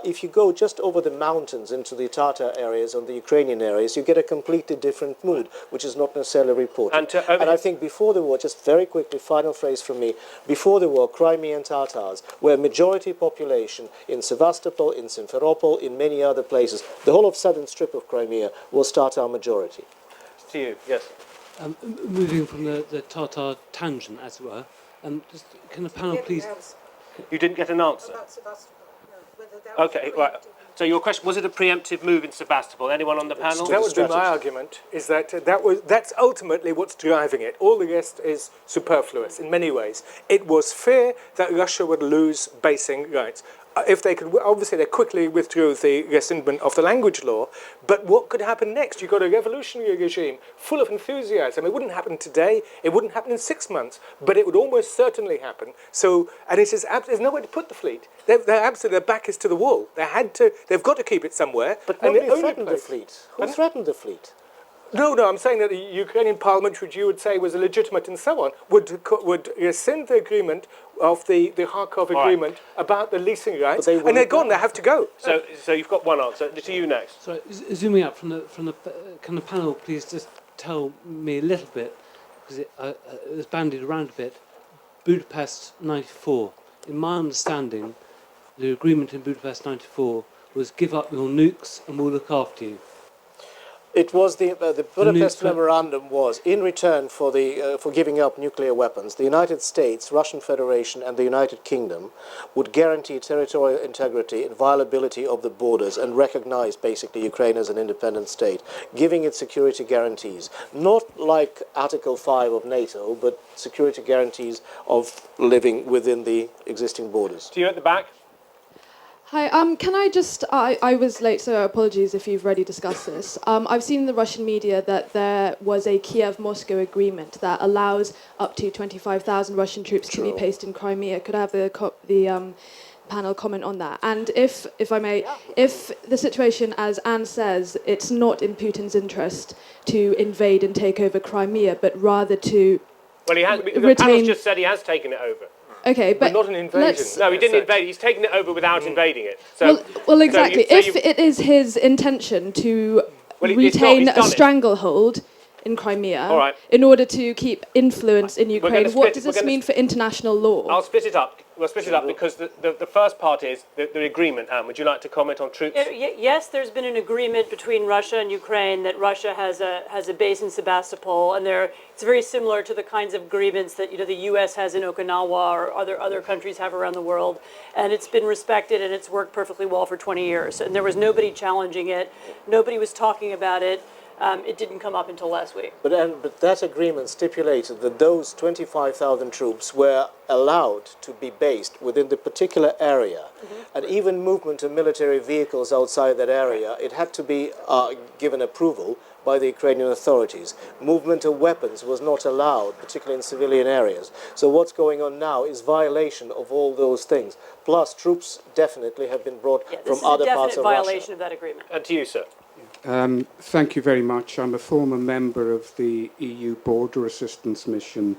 If you go just over the mountains into the Tatar areas, on the Ukrainian areas, you get a completely different mood, which is not necessarily reported. And I think before the war, just very quickly, final phrase from me, before the war, Crimean Tatars were a majority population in Sevastopol, in Simferopol, in many other places. The whole of southern strip of Crimea was Tatar majority. To you, yes. Moving from the Tatar tangent, as it were, just can the panel please... You didn't get an answer? Okay, right. So your question, was it a preemptive move in Sebastopol? Anyone on the panel? That would be my argument, is that that's ultimately what's driving it. All the rest is superfluous in many ways. It was fear that Russia would lose basing rights. If they could, obviously they quickly withdrew the rescindment of the language law, but what could happen next? You've got a revolutionary regime full of enthusiasm. It wouldn't happen today, it wouldn't happen in 6 months, but it would almost certainly happen. So, and it is there's nowhere to put the fleet. They're absolutely, their back is to the wall. They've got to keep it somewhere. But nobody threatened the fleet. Who threatened the fleet? No, I'm saying that the Ukrainian parliament, which you would say was illegitimate and so on, would rescind the agreement of the Kharkov agreement about the leasing rights, and they're gone. They have to go. So you've got one answer. To you next. So zooming out from the can the panel please just tell me a little bit, because it was bandied around a bit. Budapest '94. In my understanding, the agreement in Budapest '94 was give up your nukes and we'll look after you. It was the Budapest memorandum was in return for giving up nuclear weapons. The United States, Russian Federation, and the United Kingdom would guarantee territorial integrity, inviolability of the borders, and recognize basically Ukraine as an independent state, giving it security guarantees, not like Article 5 of NATO, but security guarantees of living within the existing borders. To you at the back. Hi, can I just, I was late, so apologies if you've already discussed this. I've seen in the Russian media that there was a Kiev-Moscow agreement that allows up to 25,000 Russian troops to be based in Crimea. Could I have the panel comment on that? And if I may, if the situation, as Anne says, it's not in Putin's interest to invade and take over Crimea, but rather to the panel's just said he has taken it over. Okay, but not an invasion. No, he didn't invade. He's taken it over without invading it. So, well, exactly. If it is his intention to retain a stranglehold in Crimea in order to keep influence in Ukraine, what does this mean for international law? I'll split it up. We'll split it up because the first part is the agreement. Anne, would you like to comment on troops? Yes, there's been an agreement between Russia and Ukraine that Russia has a base in Sebastopol, and it's very similar to the kinds of agreements that the U.S. has in Okinawa or other countries have around the world, and it's been respected and it's worked perfectly well for 20 years. And there was nobody challenging it, nobody was talking about it. It didn't come up until last week. But that agreement stipulated that those 25,000 troops were allowed to be based within the particular area, and even movement of military vehicles outside that area, it had to be given approval by the Ukrainian authorities. Movement of weapons was not allowed, particularly in civilian areas. So what's going on now is violation of all those things. Plus, troops definitely have been brought from other parts of Russia. This is a definite violation of that agreement. And to you, sir. Thank you very much. I'm a former member of the EU Border Assistance Mission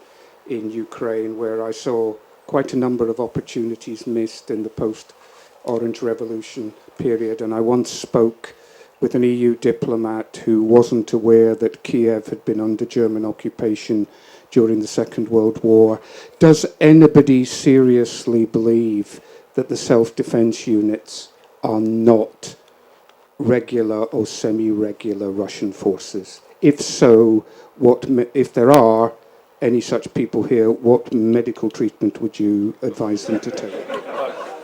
in Ukraine, where I saw quite a number of opportunities missed in the post-Orange Revolution period, and I once spoke with an EU diplomat who wasn't aware that Kiev had been under German occupation during the Second World War. Does anybody seriously believe that the self-defense units are not regular or semi-regular Russian forces? If so, if there are, any such people here, what medical treatment would you advise them to take?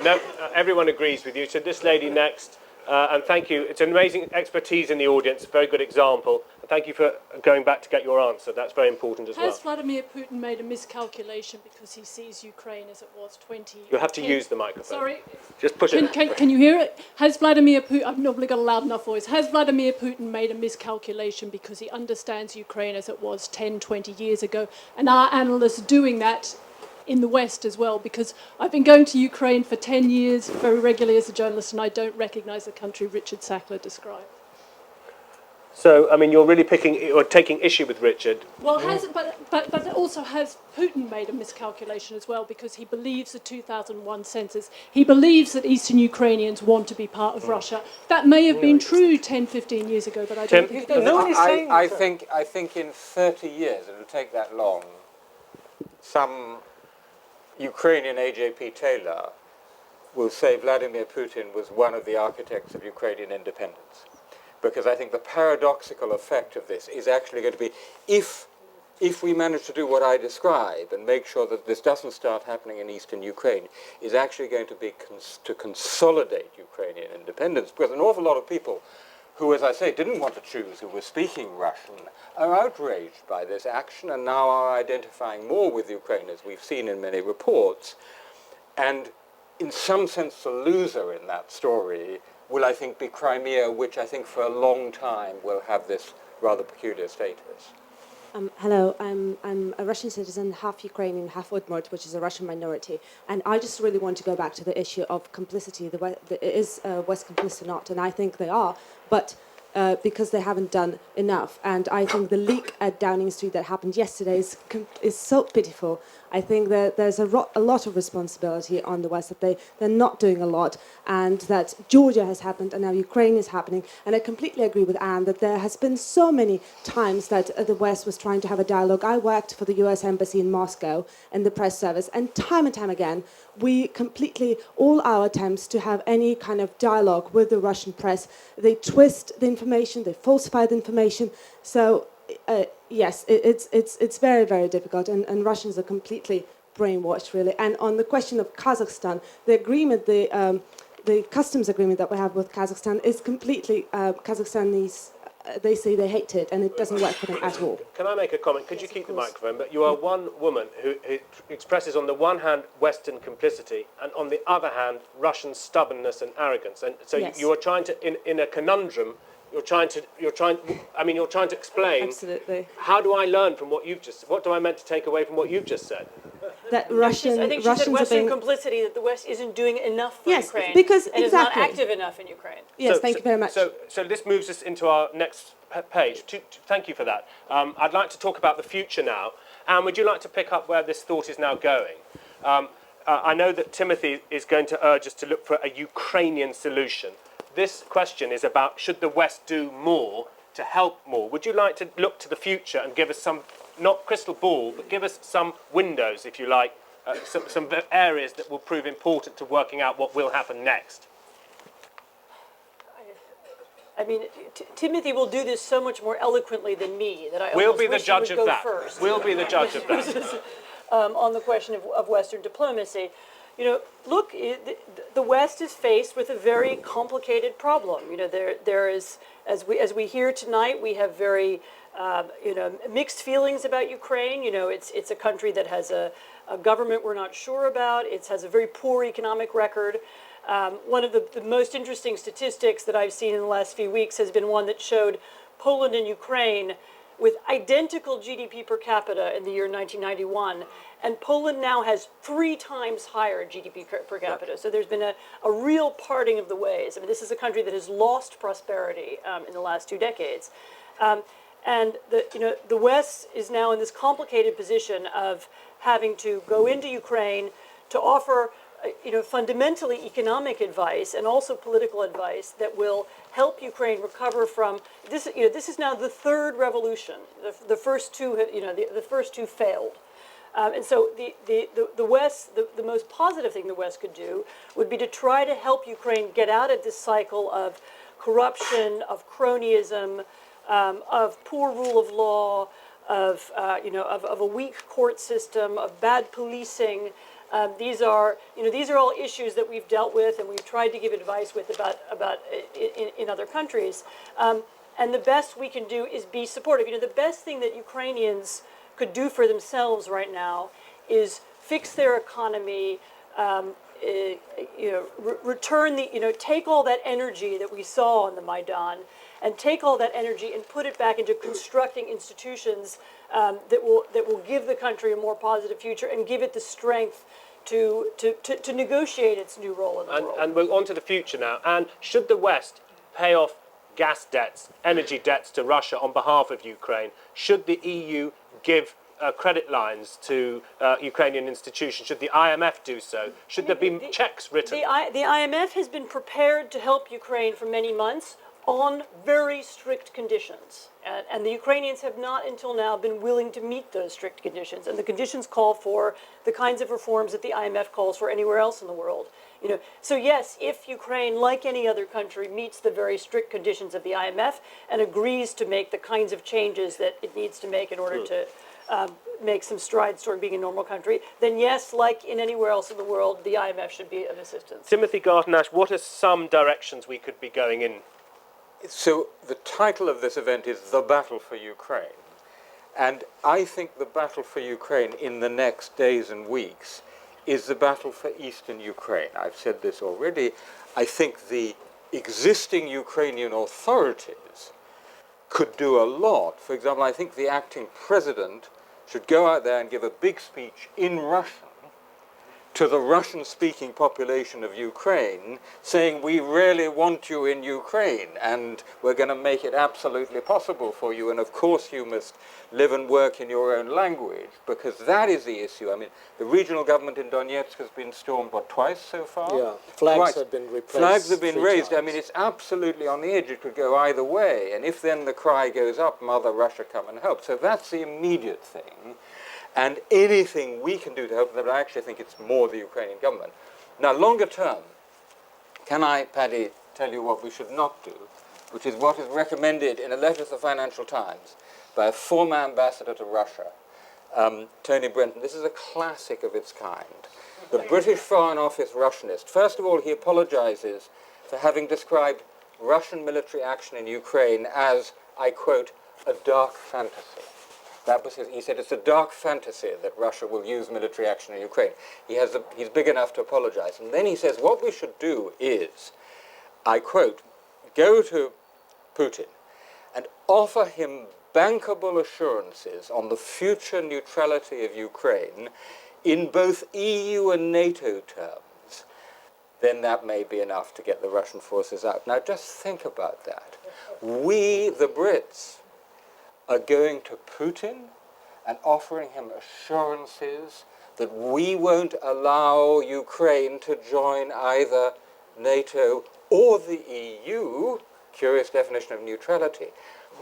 No, everyone agrees with you. So this lady next, and thank you. It's an amazing expertise in the audience, very good example. And thank you for going back to get your answer. That's very important as well. Has Vladimir Putin made a miscalculation because he sees Ukraine as it was 20 You'll have to use the microphone. Sorry. Just push it. Can you hear it? Has Vladimir Putin, I've normally got a loud enough voice, has Vladimir Putin made a miscalculation because he understands Ukraine as it was 10, 20 years ago? And are analysts doing that in the West as well? Because I've been going to Ukraine for 10 years very regularly as a journalist, and I don't recognise the country Richard Sackler described. So, I mean, you're really taking issue with Richard. Well, but also has Putin made a miscalculation as well, because he believes the 2001 census. He believes that Eastern Ukrainians want to be part of Russia. That may have been true 10, 15 years ago, but I don't think it is. No one is saying I think in 30 years, it'll take that long, some Ukrainian AJP Taylor will say Vladimir Putin was one of the architects of Ukrainian independence. Because I think the paradoxical effect of this is actually going to be, if we manage to do what I describe and make sure that this doesn't start happening in eastern Ukraine, is actually going to be to consolidate Ukrainian independence. Because an awful lot of people who, as I say, didn't want to choose, who were speaking Russian, are outraged by this action and now are identifying more with Ukraine, as we've seen in many reports. And in some sense, the loser in that story will, I think, be Crimea, which I think for a long time will have this rather peculiar status. Hello, I'm a Russian citizen, half Ukrainian, half Udmurt, which is a Russian minority. And I just really want to go back to the issue of complicity. Is West complicit or not? And I think they are, but because they haven't done enough. And I think the leak at Downing Street that happened yesterday is so pitiful. I think that there's a lot of responsibility on the West, that they're not doing a lot, and that Georgia has happened, and now Ukraine is happening. And I completely agree with Anne that there has been so many times that the West was trying to have a dialogue. I worked for the US Embassy in Moscow in the press service, and time again, we completely, all our attempts to have any kind of dialogue with the Russian press, they twist the information, they falsify the information. So yes, it's very, very difficult, and Russians are completely brainwashed, really. And on the question of Kazakhstan, the agreement, the customs agreement that we have with Kazakhstan is completely Kazakhstanis. They say they hate it, and it doesn't work for them at all. Can I make a comment? Could you keep the microphone? But you are one woman who expresses, on the one hand, Western complicity, and on the other hand, Russian stubbornness and arrogance. And so yes. you are trying to, in a conundrum, you're trying to explain. Absolutely. How do I learn from what you've just said? What do I meant to take away from what you've just said? That I think she said Western complicity, that the West isn't doing enough for Ukraine. Yes, because and exactly. is not active enough in Ukraine. Yes, thank you very much. So this moves us into our next page. Thank you for that. I'd like to talk about the future now. Anne, would you like to pick up where this thought is now going? I know that Timothy is going to urge us to look for a Ukrainian solution. This question is about, should the West do more to help more? Would you like to look to the future and give us some, not crystal ball, but give us some windows, if you like, some areas that will prove important to working out what will happen next? I mean, Timothy will do this so much more eloquently than me that I We'll be the wish judge he of would go that. first. We'll be the judge of that. On the question of Western diplomacy. You know, look, the West is faced with a very complicated problem. You know, there is, as we hear tonight, we have very, mixed feelings about Ukraine. You know, it's a country that has a government we're not sure about. It has a very poor economic record. One of the most interesting statistics that I've seen in the last few weeks has been one that showed Poland and Ukraine with identical GDP per capita in the year 1991, and Poland now has 3 times higher GDP per capita. So there's been a real parting of the ways. I mean, this is a country that has lost prosperity in the last 2 decades. And the West is now in this complicated position of having to go into Ukraine to offer fundamentally economic advice and also political advice that will help Ukraine recover from this. This is now the 3rd revolution. The first 2, the first 2 failed. And so the West, the most positive thing the West could do would be to try to help Ukraine get out of this cycle of corruption, of cronyism, of poor rule of law, of a weak court system, of bad policing. These are all issues that we've dealt with and we've tried to give advice with about in other countries. And the best we can do is be supportive. The best thing that Ukrainians could do for themselves right now is fix their economy, return take all that energy that we saw on the Maidan and take all that energy and put it back into constructing institutions that will give the country a more positive future and give it the strength to negotiate its new role in the world. And we're on to the future now. And should the West pay off gas debts, energy debts to Russia on behalf of Ukraine? Should the EU give credit lines to Ukrainian institutions? Should the IMF do so? Should there be checks written? The IMF has been prepared to help Ukraine for many months on very strict conditions. And the Ukrainians have not until now been willing to meet those strict conditions. And the conditions call for the kinds of reforms that the IMF calls for anywhere else in the world. So yes, if Ukraine, like any other country, meets the very strict conditions of the IMF and agrees to make the kinds of changes that it needs to make in order to make some strides toward being a normal country, then yes, like in anywhere else in the world, the IMF should be of assistance. Timothy Garton Ash, what are some directions we could be going in? So the title of this event is The Battle for Ukraine. And I think the battle for Ukraine in the next days and weeks is the battle for eastern Ukraine. I've said this already. I think the existing Ukrainian authorities could do a lot. For example, I think the acting president should go out there and give a big speech in Russian to the Russian-speaking population of Ukraine, saying, we really want you in Ukraine, and we're going to make it absolutely possible for you, and of course you must live and work in your own language, because that is the issue. I mean, the regional government in Donetsk has been stormed, twice so far? Yeah, flags Twice. have been replaced. Flags have been 3 raised. times. I mean, it's absolutely on the edge. It could go either way, and if then the cry goes up, Mother Russia, come and help. So that's the immediate thing. And anything we can do to help them, I actually think it's more the Ukrainian government. Now, longer term, can I, Paddy, tell you what we should not do, which is what is recommended in a letter to the Financial Times by a former ambassador to Russia, Tony Brenton. This is a classic of its kind. The British Foreign Office Russianist. First of all, he apologizes for having described Russian military action in Ukraine as, I quote, a dark fantasy. That was he said it's a dark fantasy that Russia will use military action in Ukraine. He's big enough to apologize. And then he says what we should do is, I quote, go to Putin and offer him bankable assurances on the future neutrality of Ukraine in both EU and NATO terms. Then that may be enough to get the Russian forces out. Now just think about that. We, the Brits, are going to Putin and offering him assurances that we won't allow Ukraine to join either NATO or the EU, curious definition of neutrality.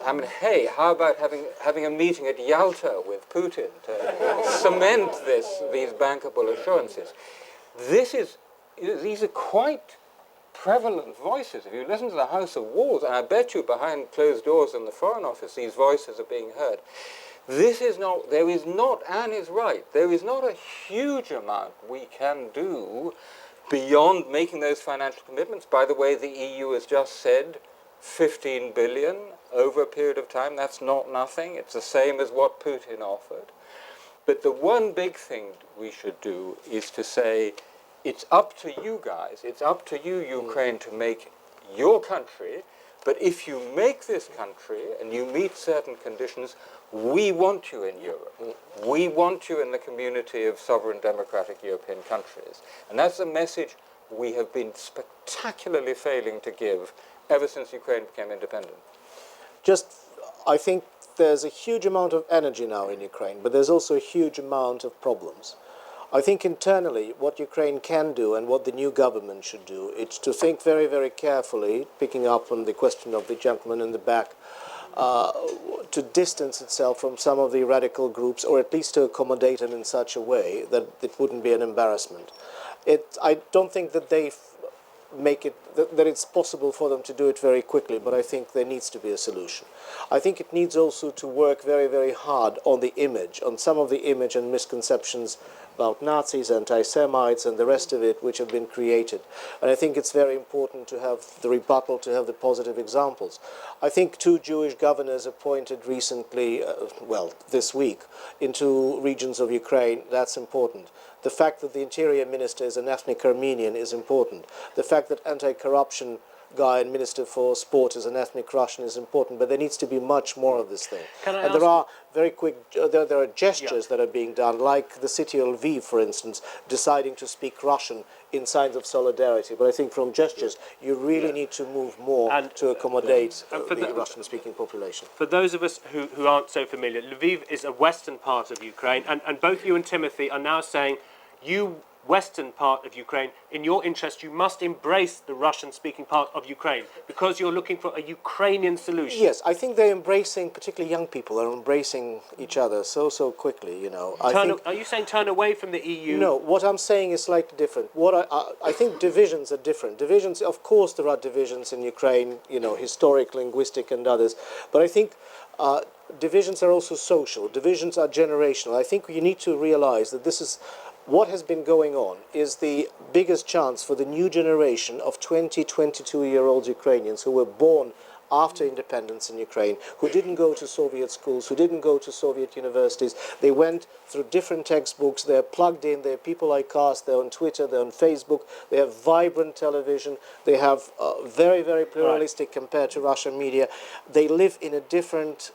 I mean, hey, how about having a meeting at Yalta with Putin to cement these bankable assurances? These are quite prevalent voices. If you listen to the House of Walls, and I bet you behind closed doors in the Foreign Office, these voices are being heard. There is not, Anne is right, there is not a huge amount we can do beyond making those financial commitments. By the way, the EU has just said 15 billion over a period of time. That's not nothing. It's the same as what Putin offered. But the one big thing we should do is to say, it's up to you guys, it's up to you, Ukraine, to make your country, but if you make this country and you meet certain conditions, we want you in Europe. We want you in the community of sovereign democratic European countries. And that's a message we have been spectacularly failing to give ever since Ukraine became independent. I think there's a huge amount of energy now in Ukraine, but there's also a huge amount of problems. I think internally what Ukraine can do and what the new government should do is to think very, very carefully, picking up on the question of the gentleman in the back, to distance itself from some of the radical groups, or at least to accommodate them in such a way that it wouldn't be an embarrassment. I don't think that they make it that it's possible for them to do it very quickly, but I think there needs to be a solution. I think it needs also to work very, very hard on the image, on some of the image and misconceptions about Nazis, anti-Semites, and the rest of it, which have been created. And I think it's very important to have the rebuttal, to have the positive examples. I think 2 Jewish governors appointed recently, this week, into regions of Ukraine, that's important. The fact that the interior minister is an ethnic Armenian is important. The fact that anti-corruption guy and Minister for Sport is an ethnic Russian is important, but there needs to be much more of this thing. And there are very quick, there are gestures that are being done, like the city of Lviv, for instance, deciding to speak Russian in signs of solidarity. But I think from gestures, you really need to move more to accommodate the Russian-speaking population. For those of us who aren't so familiar, Lviv is a western part of Ukraine, and both you and Timothy are now saying, you western part of Ukraine, in your interest, you must embrace the Russian-speaking part of Ukraine because you're looking for a Ukrainian solution. Yes, I think they're embracing, particularly young people, are embracing each other so quickly, you know. Are you saying turn away from the EU? No, what I'm saying is slightly different. I think divisions are different. Divisions, of course, there are divisions in Ukraine, you know, historic, linguistic, and others. But I think divisions are also social. Divisions are generational. I think you need to realize that this is what has been going on is the biggest chance for the new generation of 20, 22-year-old Ukrainians who were born after independence in Ukraine, who didn't go to Soviet schools, who didn't go to Soviet universities. They went through different textbooks. They're plugged in. They're people like us. They're on Twitter. They're on Facebook. They have vibrant television. They have very, very pluralistic compared to Russian media. They live in a different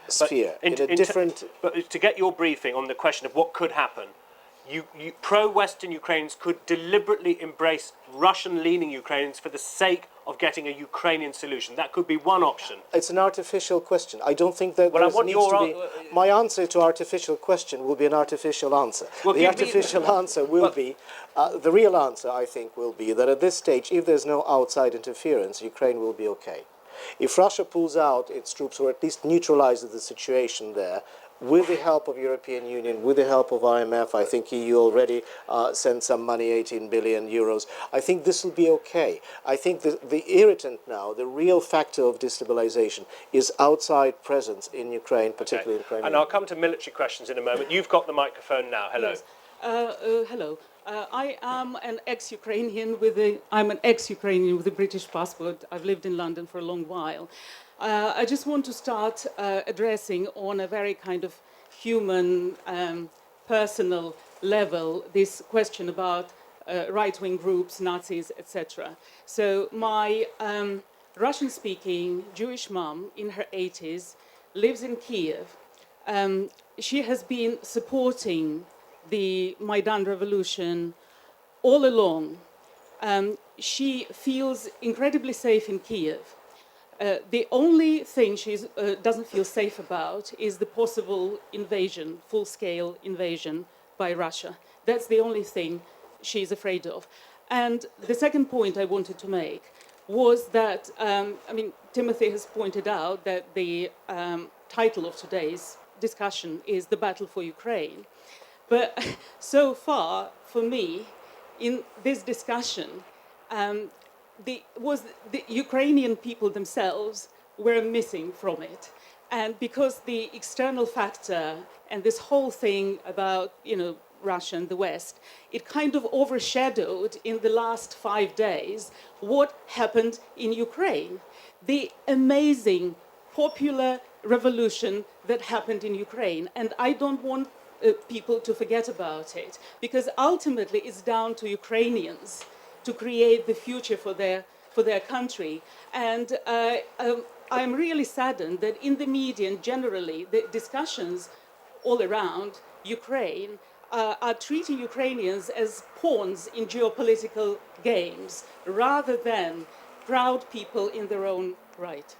sphere, But to get your briefing on the question of what could happen, you pro-Western Ukrainians could deliberately embrace Russian-leaning Ukrainians for the sake of getting a Ukrainian solution. That could be one option. It's an artificial question. I don't think that my answer to artificial question will be an artificial answer. The artificial answer will be, the real answer, I think, will be that at this stage, if there's no outside interference, Ukraine will be okay. If Russia pulls out its troops, or at least neutralizes the situation there, with the help of European Union, with the help of IMF, I think EU already sent some money, 18 billion euros. I think this will be okay. I think the irritant now, the real factor of destabilization, is outside presence in Ukraine, particularly in Crimea. And I'll come to military questions in a moment. You've got the microphone now. Hello. Yes. Hello. I am an ex-Ukrainian with a British passport. I've lived in London for a long while. I just want to start addressing on a very kind of human, personal level this question about right-wing groups, Nazis, etc. So my Russian-speaking Jewish mom in her 80s lives in Kiev. She has been supporting the Maidan revolution all along. She feels incredibly safe in Kiev. The only thing she doesn't feel safe about is the possible invasion, full-scale invasion by Russia. That's the only thing she's afraid of. And the second point I wanted to make was that, Timothy has pointed out that the title of today's discussion is The Battle for Ukraine. But so far, for me, in this discussion, the Ukrainian people themselves were missing from it. And because the external factor and this whole thing about, Russia and the West, it kind of overshadowed in the last 5 days what happened in Ukraine. The amazing popular revolution that happened in Ukraine. And I don't want people to forget about it, because ultimately it's down to Ukrainians to create the future for their country. And I'm really saddened that in the media and generally, the discussions all around Ukraine are treating Ukrainians as pawns in geopolitical games, rather than proud people in their own right.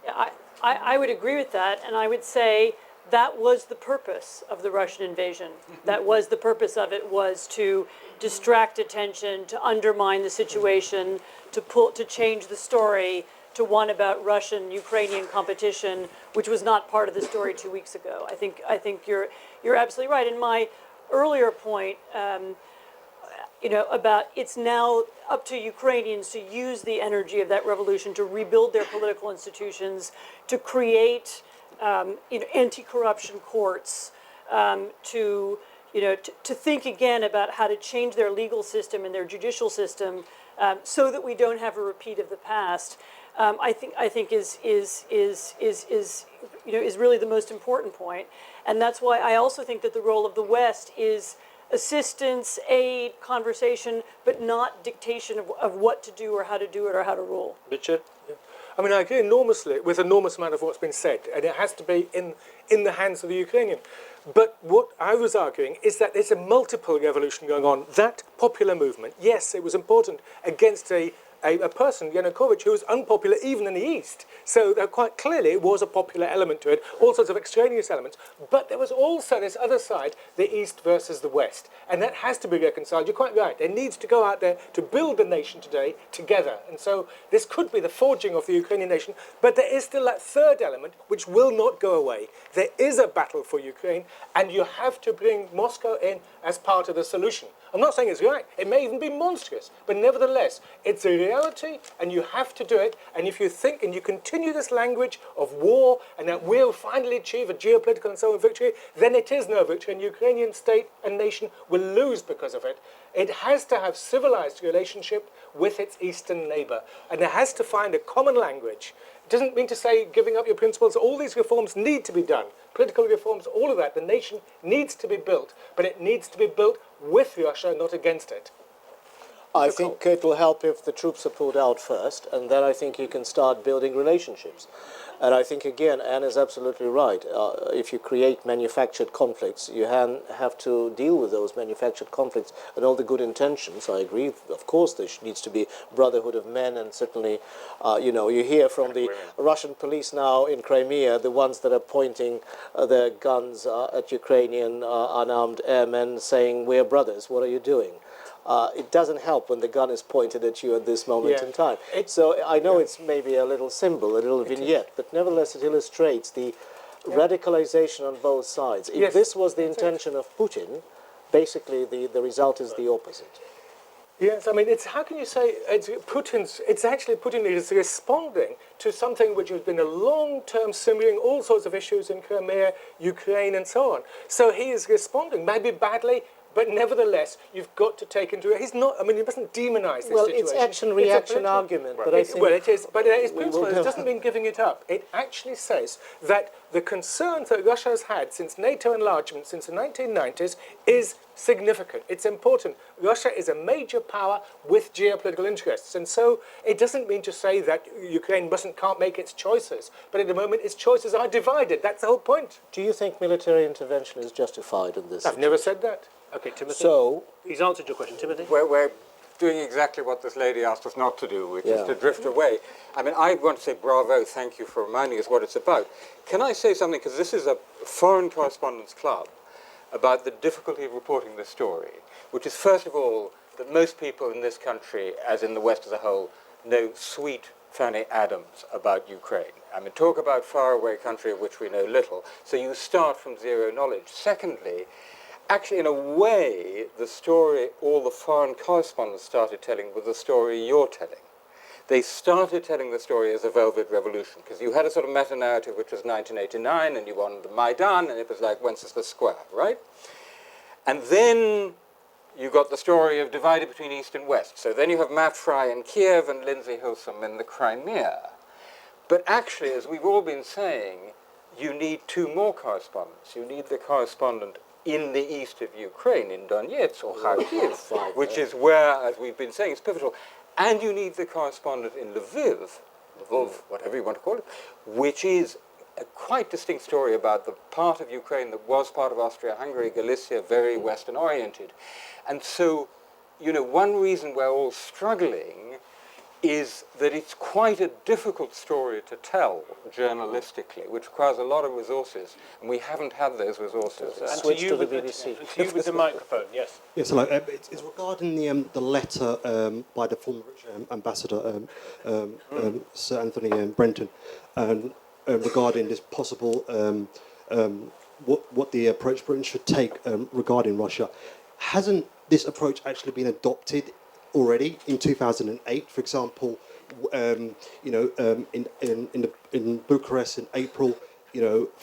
Yeah, I would agree with that, and I would say that was the purpose of the Russian invasion. That was the purpose of it, was to distract attention, to undermine the situation, to change the story to one about Russian-Ukrainian competition, which was not part of the story 2 weeks ago. I think you're absolutely right. In my earlier point, about it's now up to Ukrainians to use the energy of that revolution to rebuild their political institutions, to create anti-corruption courts, to think again about how to change their legal system and their judicial system, so that we don't have a repeat of the past. I think is really the most important point, and that's why I also think that the role of the West is assistance, aid, conversation, but not dictation of what to do or how to do it or how to rule. Richard? Yeah. I mean, I agree enormously with enormous amount of what's been said, and it has to be in the hands of the Ukrainian. But what I was arguing is that there's a multiple revolution going on. That popular movement, yes, it was important against a person, Yanukovych, who was unpopular even in the East. So there quite clearly was a popular element to it, all sorts of extraneous elements. But there was also this other side, the East versus the West. And that has to be reconciled. You're quite right. It needs to go out there to build the nation today together. And so this could be the forging of the Ukrainian nation. But there is still that third element, which will not go away. There is a battle for Ukraine, and you have to bring Moscow in as part of the solution. I'm not saying it's right. It may even be monstrous. But nevertheless, it's a reality, and you have to do it. And if you think and you continue this language of war and that we'll finally achieve a geopolitical and so on victory, then it is no victory, and Ukrainian state and nation will lose because of it. It has to have civilized relationship with its eastern neighbor, and it has to find a common language. It doesn't mean to say giving up your principles. All these reforms need to be done. Political reforms, all of that. The nation needs to be built, but it needs to be built with Russia, not against it. I think it will help if the troops are pulled out first, and then I think you can start building relationships. And I think, again, Anne is absolutely right. If you create manufactured conflicts, you have to deal with those manufactured conflicts and all the good intentions. I agree. Of course, there needs to be brotherhood of men, and certainly, you hear from the Russian police now in Crimea, the ones that are pointing their guns at Ukrainian unarmed airmen saying, "We're brothers, what are you doing?" It doesn't help when the gun is pointed at you at this moment in time. So I know it's maybe a little symbol, a little vignette, but nevertheless it illustrates the radicalization on both sides. If this was the intention of Putin, basically the result is the opposite. Yes, I mean, how can you say it's actually Putin is responding to something which has been a long-term simmering, all sorts of issues in Crimea, Ukraine, and so on. So he is responding, maybe badly, but nevertheless, you've got to take into it. He's not. I mean, you mustn't demonize this situation. Well, it's action-reaction argument, but I think it is. But it is principle. It doesn't mean giving it up. It actually says that the concerns that Russia has had since NATO enlargement, since the 1990s, is significant. It's important. Russia is a major power with geopolitical interests, and so it doesn't mean to say that Ukraine can't make its choices. But at the moment, its choices are divided. That's the whole point. Do you think military intervention is justified in this? I've never said that. Okay, Timothy. So he's answered your question, Timothy. We're doing exactly what this lady asked us not to do, which is to drift away. I mean, I want to say bravo, thank you for reminding us what it's about. Can I say something, because this is a foreign correspondence club, about the difficulty of reporting this story, which is, first of all, that most people in this country, as in the West as a whole, know sweet Fanny Adams about Ukraine. I mean, talk about faraway country of which we know little. So you start from zero knowledge. Secondly, actually, in a way, the story all the foreign correspondents started telling was the story you're telling. They started telling the story as a Velvet Revolution, because you had a sort of meta-narrative which was 1989, and you wanted the Maidan, and it was like Wenceslas Square, right? And then you got the story of divided between East and West. So then you have Matt Fry in Kiev and Lindsay Hilsum in the Crimea. But actually, as we've all been saying, you need two more correspondents. You need the correspondent in the east of Ukraine, in Donetsk or Kharkiv, which is where, as we've been saying, it's pivotal. And you need the correspondent in Lviv, whatever you want to call it, which is a quite distinct story about the part of Ukraine that was part of Austria-Hungary, Galicia, very Western-oriented. And so, one reason we're all struggling is that it's quite a difficult story to tell journalistically, which requires a lot of resources, and we haven't had those resources. And switch to the BBC. To you with the microphone, yes. Yes, hello. It's regarding the letter by the former ambassador, Sir Anthony Brenton, regarding this possible what the approach Britain should take regarding Russia. hasn't this approach actually been adopted already in 2008? For example, in Bucharest in April,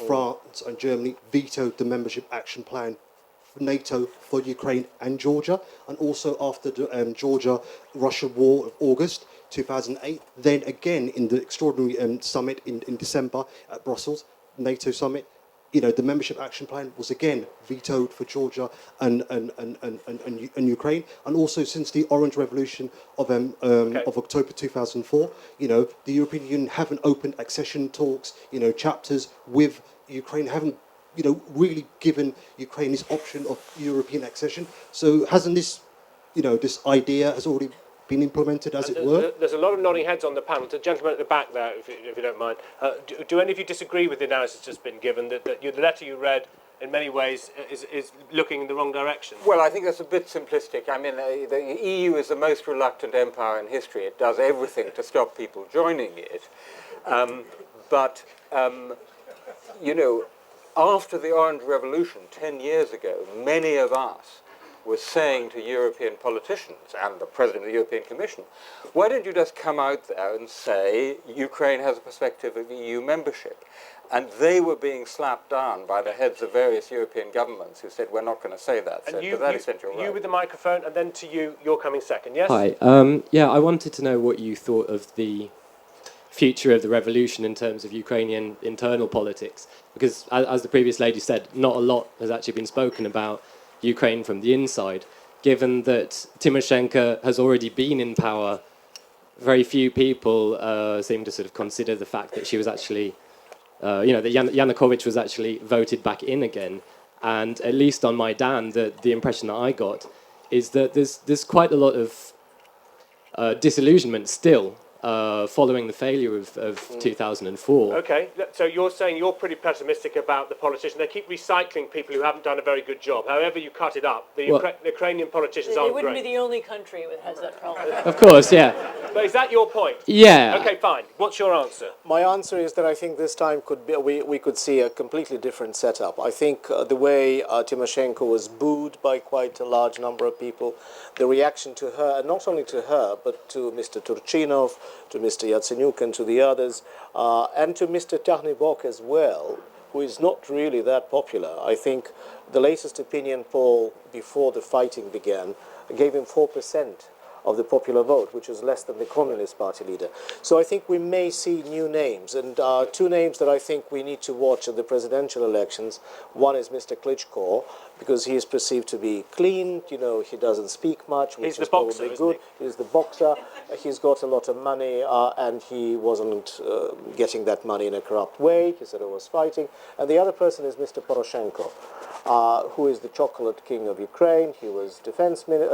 France and Germany vetoed the membership action plan for NATO for Ukraine and Georgia, and also after the Georgia-Russia war of August 2008. Then again in the extraordinary summit in December at Brussels, NATO summit, the membership action plan was again vetoed for Georgia and Ukraine, and also since the Orange Revolution of October 2004, the European Union haven't opened accession talks, chapters with Ukraine, haven't really given Ukraine this option of European accession. So hasn't this, this idea has already been implemented, as it were? There's a lot of nodding heads on the panel. The gentleman at the back there, if you don't mind. Do any of you disagree with the analysis that's been given, that the letter you read in many ways is looking in the wrong direction? Well, I think that's a bit simplistic. I mean, the EU is the most reluctant empire in history. It does everything to stop people joining it. After the Orange Revolution 10 years ago, many of us were saying to European politicians and the President of the European Commission, why don't you just come out there and say Ukraine has a perspective of EU membership? And they were being slapped down by the heads of various European governments who said, we're not going to say that. So to that extent, you're right. You with the microphone, and then to you, you're coming second, yes? Hi. I wanted to know what you thought of the future of the revolution in terms of Ukrainian internal politics, because as the previous lady said, not a lot has actually been spoken about Ukraine from the inside. Given that Tymoshenko has already been in power, very few people seem to sort of consider the fact that she was actually, that Yanukovych was actually voted back in again. And at least on Maidan, the impression that I got is that there's quite a lot of disillusionment still following the failure of 2004. Okay, so you're saying you're pretty pessimistic about the politicians. They keep recycling people who haven't done a very good job. However you cut it up, the Ukrainian politicians aren't great. They wouldn't be the only country that has that problem. Of course, yeah. But is that your point? Yeah. Okay, fine. What's your answer? My answer is that I think this time we could see a completely different setup. I think the way Tymoshenko was booed by quite a large number of people, the reaction to her, and not only to her, but to Mr. Turchinov, to Mr. Yatsenyuk and to the others, and to Mr. Tarnibok as well, who is not really that popular. I think the latest opinion poll before the fighting began gave him 4% of the popular vote, which is less than the Communist Party leader. So I think we may see new names, and two names that I think we need to watch at the presidential elections. One is Mr. Klitschko, because he is perceived to be clean, he doesn't speak much, which is probably good. He's the boxer, he's got a lot of money, and he wasn't getting that money in a corrupt way. He said he was fighting. And the other person is Mr. Poroshenko, who is the chocolate king of Ukraine. He was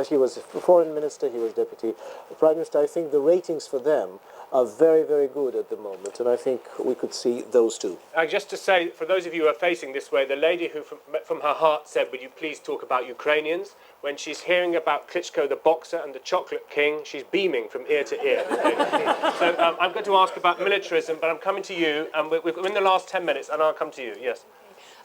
he was foreign minister, he was deputy prime minister. I think the ratings for them are very, very good at the moment, and I think we could see those two. Just to say, for those of you who are facing this way, the lady who from her heart said, would you please talk about Ukrainians? When she's hearing about Klitschko the boxer and the chocolate king, she's beaming from ear to ear. So I'm going to ask about militarism, but I'm coming to you, and we're in the last 10 minutes, and I'll come to you, yes.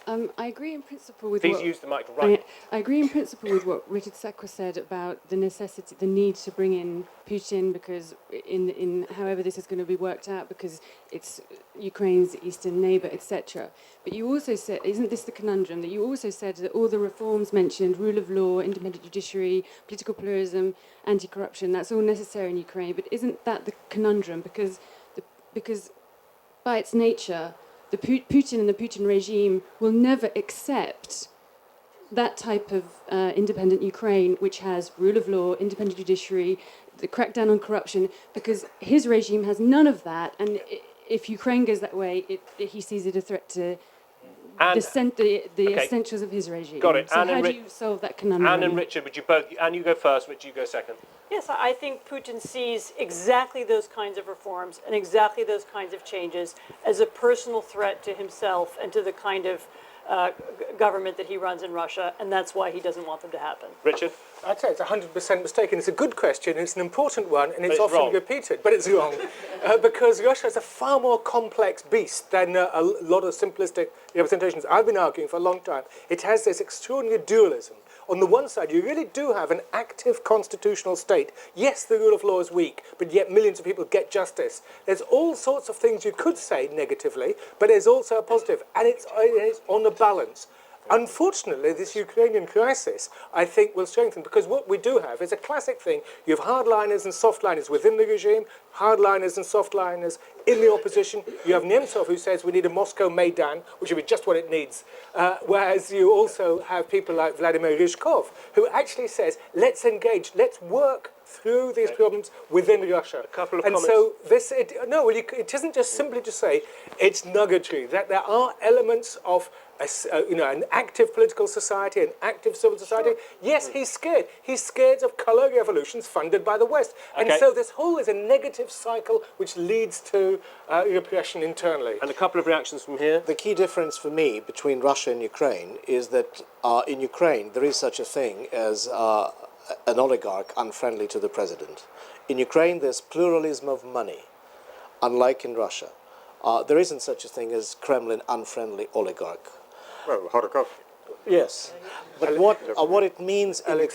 I agree in principle with Please use the mic right. I agree in principle with what Richard Sekwa said about the necessity, the need to bring in Putin, because in however this is going to be worked out, because it's Ukraine's eastern neighbour, etc. But you also said, isn't this the conundrum, that you also said that all the reforms mentioned, rule of law, independent judiciary, political pluralism, anti-corruption, that's all necessary in Ukraine. But isn't that the conundrum? Because by its nature, the Putin and the Putin regime will never accept that type of independent Ukraine, which has rule of law, independent judiciary, the crackdown on corruption, because his regime has none of that. And if Ukraine goes that way, he sees it a threat to the essentials of his regime. Got it. So how do you solve that conundrum? Anne and Richard, would you both? Anne, you go first. Richard, you go second. Yes, I think Putin sees exactly those kinds of reforms and exactly those kinds of changes as a personal threat to himself and to the kind of government that he runs in Russia, and that's why he doesn't want them to happen. Richard? I'd say it's 100% mistaken. It's a good question, it's an important one, and it's it's often wrong. repeated, but it's wrong. Because Russia is a far more complex beast than a lot of simplistic representations. I've been arguing for a long time. It has this extraordinary dualism. On the one side, you really do have an active constitutional state. Yes, the rule of law is weak, but yet millions of people get justice. There's all sorts of things you could say negatively, but there's also a positive, and it's on a balance. Unfortunately, this Ukrainian crisis, I think, will strengthen, because what we do have is a classic thing. You have hardliners and softliners within the regime, hardliners and softliners in the opposition. You have Nemtsov, who says we need a Moscow Maidan, which would be just what it needs. Whereas you also have people like Vladimir Ryzhkov, who actually says, let's engage, let's work through these problems within Russia. A couple of and comments. so it isn't just simply to say it's nuggetry, that there are elements of an active political society, an active civil society. Sure. Yes, he's scared. He's scared of colour revolutions funded by the West. And so this whole is a negative cycle which leads to repression internally. And a couple of reactions from here. The key difference for me between Russia and Ukraine is that in Ukraine there is such a thing as an oligarch unfriendly to the president. In Ukraine there's pluralism of money, unlike in Russia. There isn't such a thing as Kremlin unfriendly oligarch. Well, Holocaust. Yes, but what it means in the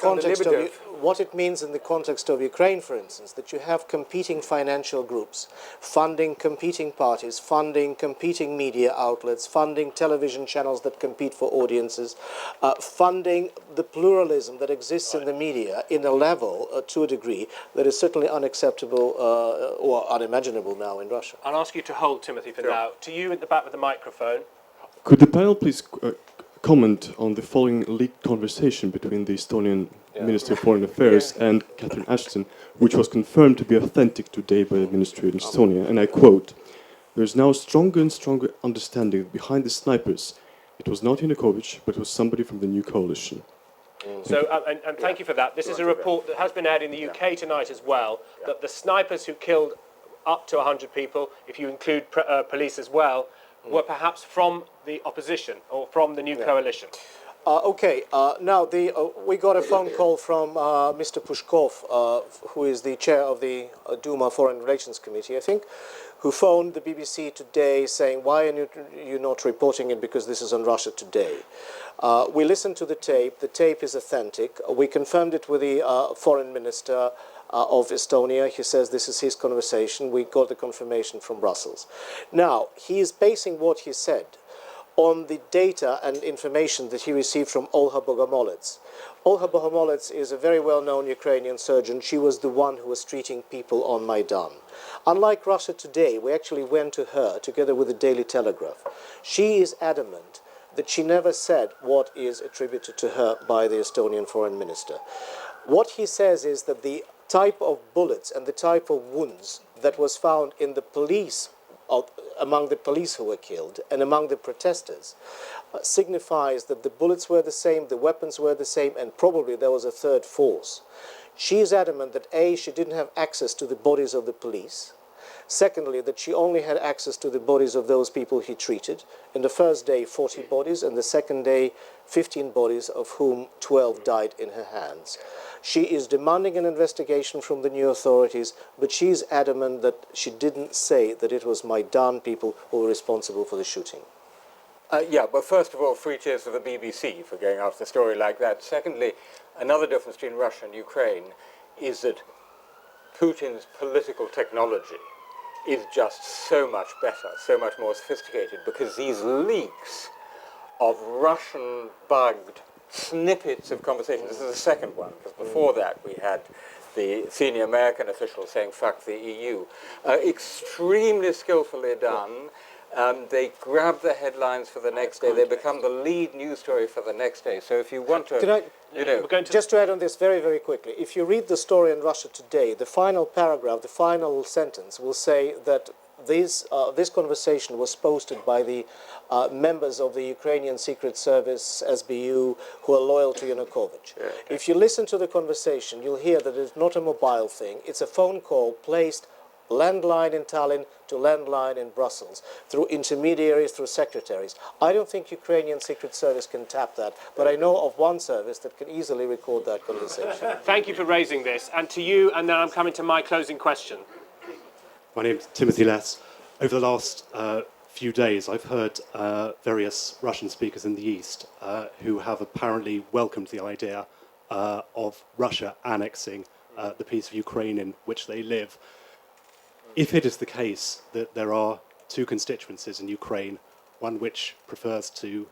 context of Ukraine, for instance, that you have competing financial groups funding competing parties, funding competing media outlets, funding television channels that compete for audiences, funding the pluralism that exists in the media in a level, to a degree, that is certainly unacceptable or unimaginable now in Russia. I'll ask you to hold, Timothy, for now. To you at the back with the microphone. Could the panel please comment on the following leaked conversation between the Estonian Minister of Foreign Affairs and Catherine Ashton, which was confirmed to be authentic today by the Ministry in Estonia, and I quote, "There is now a stronger and stronger understanding that behind the snipers, it was not Yanukovych, but it was somebody from the new coalition." So, and thank you for that. This is a report that has been aired in the UK tonight as well, that the snipers who killed up to 100 people, if you include police as well, were perhaps from the opposition or from the new coalition. Now we got a phone call from Mr. Pushkov, who is the chair of the Duma Foreign Relations Committee, I think, who phoned the BBC today saying, why are you not reporting it, because this is on Russia Today. We listened to the tape is authentic. We confirmed it with the foreign minister of Estonia. He says this is his conversation. We got the confirmation from Brussels. Now, he is basing what he said on the data and information that he received from Olha Bogomolets. Olha Bogomolets is a very well-known Ukrainian surgeon. She was the one who was treating people on Maidan. Unlike Russia Today, we actually went to her together with the Daily Telegraph. She is adamant that she never said what is attributed to her by the Estonian foreign minister. What he says is that the type of bullets and the type of wounds that was found in the police, among the police who were killed and among the protesters, signifies that the bullets were the same, the weapons were the same, and probably there was a third force. She is adamant that A, she didn't have access to the bodies of the police. Secondly, that she only had access to the bodies of those people he treated. In the first day, 40 bodies, and the second day, 15 bodies, of whom 12 died in her hands. She is demanding an investigation from the new authorities, but she's adamant that she didn't say that it was Maidan people who were responsible for the shooting. Well, first of all, 3 cheers to the BBC for going after a story like that. Secondly, another difference between Russia and Ukraine is that Putin's political technology is just so much better, so much more sophisticated, because these leaks of Russian-bugged snippets of conversations, this is the second one, because before that we had the senior American official saying, fuck the EU. Extremely skillfully done. They grab the headlines for the next day. They become the lead news story for the next day. So if you want to... Just to add on this very, very quickly, if you read the story in Russia Today, the final paragraph, the final sentence will say that this conversation was posted by the members of the Ukrainian Secret Service, SBU, who are loyal to Yanukovych. If you listen to the conversation, you'll hear that it's not a mobile thing. It's a phone call placed landline in Tallinn to landline in Brussels, through intermediaries, through secretaries. I don't think Ukrainian Secret Service can tap that, but I know of one service that can easily record that conversation. Thank you for raising this, and to you, and then I'm coming to my closing question. My name's Timothy Less. Over the last few days, I've heard various Russian speakers in the East who have apparently welcomed the idea of Russia annexing the piece of Ukraine in which they live. If it is the case that there are two constituencies in Ukraine, one which prefers to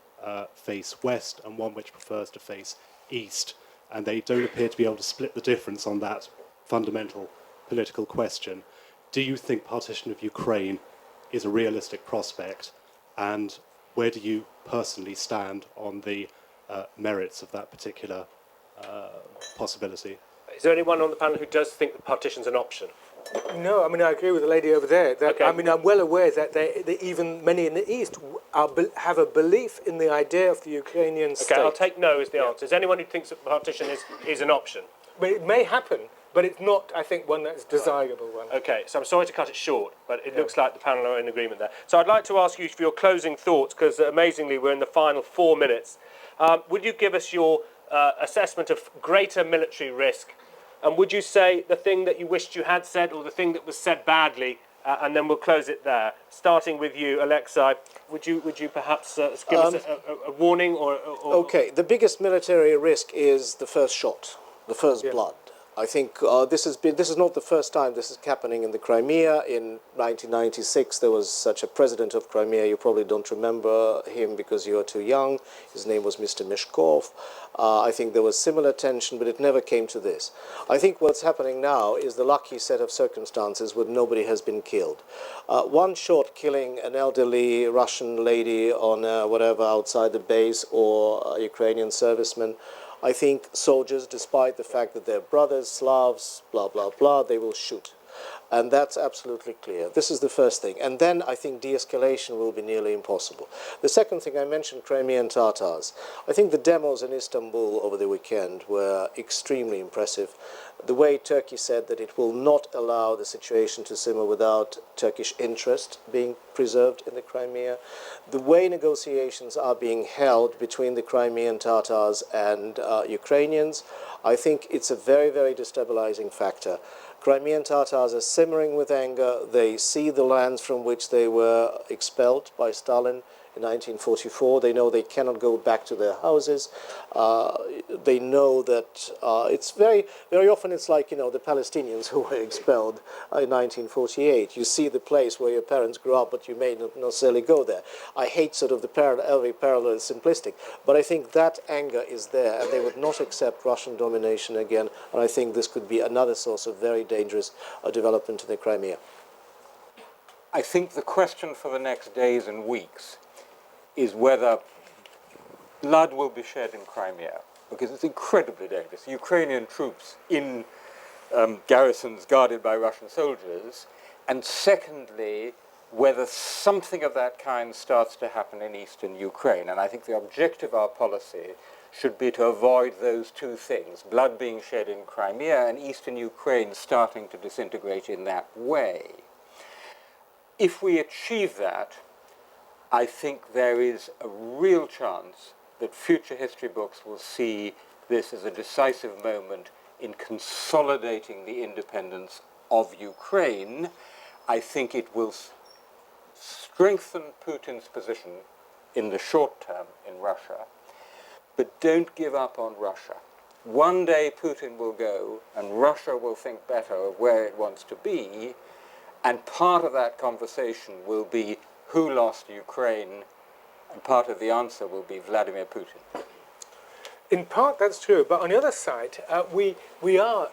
face west and one which prefers to face east, and they don't appear to be able to split the difference on that fundamental political question, do you think partition of Ukraine is a realistic prospect, and where do you personally stand on the merits of that particular possibility? Is there anyone on the panel who does think that partition's an option? No, I mean, I agree with the lady over there. That, Okay. I mean, I'm well aware that even many in the East have a belief in the idea of the Ukrainian state. Okay, I'll take no as the answer. Is anyone who thinks that partition is an option? But it may happen, but it's not, I think, one that's desirable one. Okay, so I'm sorry to cut it short, but it looks like the panel are in agreement there. So I'd like to ask you for your closing thoughts, because amazingly we're in the final 4 minutes. Would you give us your assessment of greater military risk, and would you say the thing that you wished you had said, or the thing that was said badly, and then we'll close it there. Starting with you, Alexei, would you perhaps give us a warning or? Okay, the biggest military risk is the first shot, the first blood. I think this is not the first time this is happening in the Crimea. In 1996, there was such a president of Crimea. You probably don't remember him because you are too young. His name was Mr. Meshkov. I think there was similar tension, but it never came to this. I think what's happening now is the lucky set of circumstances where nobody has been killed. One shot killing an elderly Russian lady on whatever outside the base, or a Ukrainian serviceman. I think soldiers, despite the fact that they're brothers, Slavs, blah, blah, blah, they will shoot. And that's absolutely clear. This is the first thing. And then I think de-escalation will be nearly impossible. The second thing, I mentioned Crimean Tatars. I think the demos in Istanbul over the weekend were extremely impressive. The way Turkey said that it will not allow the situation to simmer without Turkish interest being preserved in the Crimea. The way negotiations are being held between the Crimean Tatars and Ukrainians, I think it's a very, very destabilizing factor. Crimean Tatars are simmering with anger. They see the lands from which they were expelled by Stalin in 1944. They know they cannot go back to their houses. They know that it's very, very often it's like, the Palestinians who were expelled in 1948. You see the place where your parents grew up, but you may not necessarily go there. I hate sort of every parallel is simplistic, but I think that anger is there, and they would not accept Russian domination again, and I think this could be another source of very dangerous development in the Crimea. I think the question for the next days and weeks is whether blood will be shed in Crimea, because it's incredibly dangerous. Ukrainian troops in garrisons guarded by Russian soldiers, and secondly, whether something of that kind starts to happen in eastern Ukraine. And I think the objective of our policy should be to avoid those two things, blood being shed in Crimea and eastern Ukraine starting to disintegrate in that way. If we achieve that, I think there is a real chance that future history books will see this as a decisive moment in consolidating the independence of Ukraine. I think it will strengthen Putin's position in the short term in Russia, but don't give up on Russia. One day Putin will go and Russia will think better of where it wants to be, and part of that conversation will be who lost Ukraine, and part of the answer will be Vladimir Putin. In part, that's true. But on the other side, we are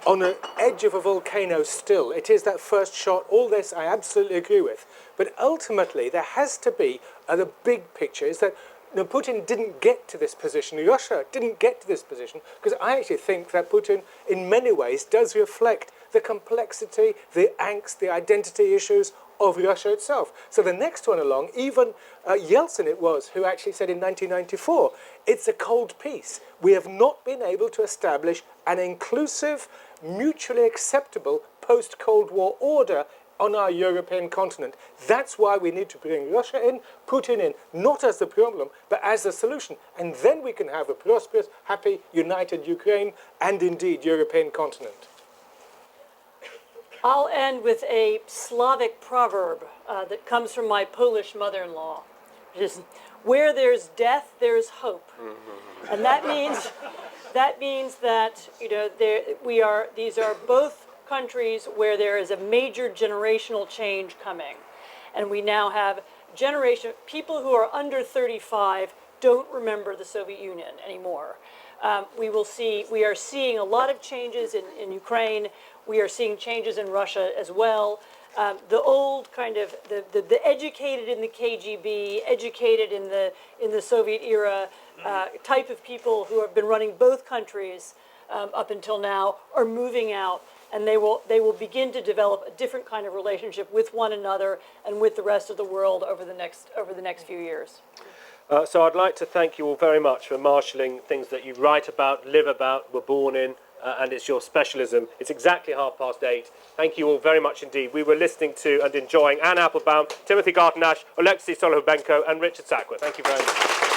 on the edge of a volcano still. It is that first shot. All this I absolutely agree with. But ultimately, there has to be, the big picture is that Putin didn't get to this position. Russia didn't get to this position because I actually think that Putin, in many ways, does reflect the complexity, the angst, the identity issues of Russia itself. So the next one along, even Yeltsin it was, who actually said in 1994, it's a cold peace. We have not been able to establish an inclusive, mutually acceptable post-Cold War order on our European continent. That's why we need to bring Russia in, Putin in, not as the problem, but as a solution. And then we can have a prosperous, happy, united Ukraine and indeed European continent. I'll end with a Slavic proverb that comes from my Polish mother-in-law. Just, where there's death, there's hope. And that means that these are both countries where there is a major generational change coming. And we now have people who are under 35 don't remember the Soviet Union anymore. We are seeing a lot of changes in Ukraine. We are seeing changes in Russia as well. The old kind of, the educated in the KGB, educated in the Soviet era type of people who have been running both countries up until now are moving out. And they will begin to develop a different kind of relationship with one another and with the rest of the world over the next few years. So I'd like to thank you all very much for marshalling things that you write about, live about, were born in, and it's your specialism. It's exactly 8:30. Thank you all very much indeed. We were listening to and enjoying Anne Applebaum, Timothy Garton Ash, Oleksiy Solohubenko, and Richard Sakwa. Thank you very much.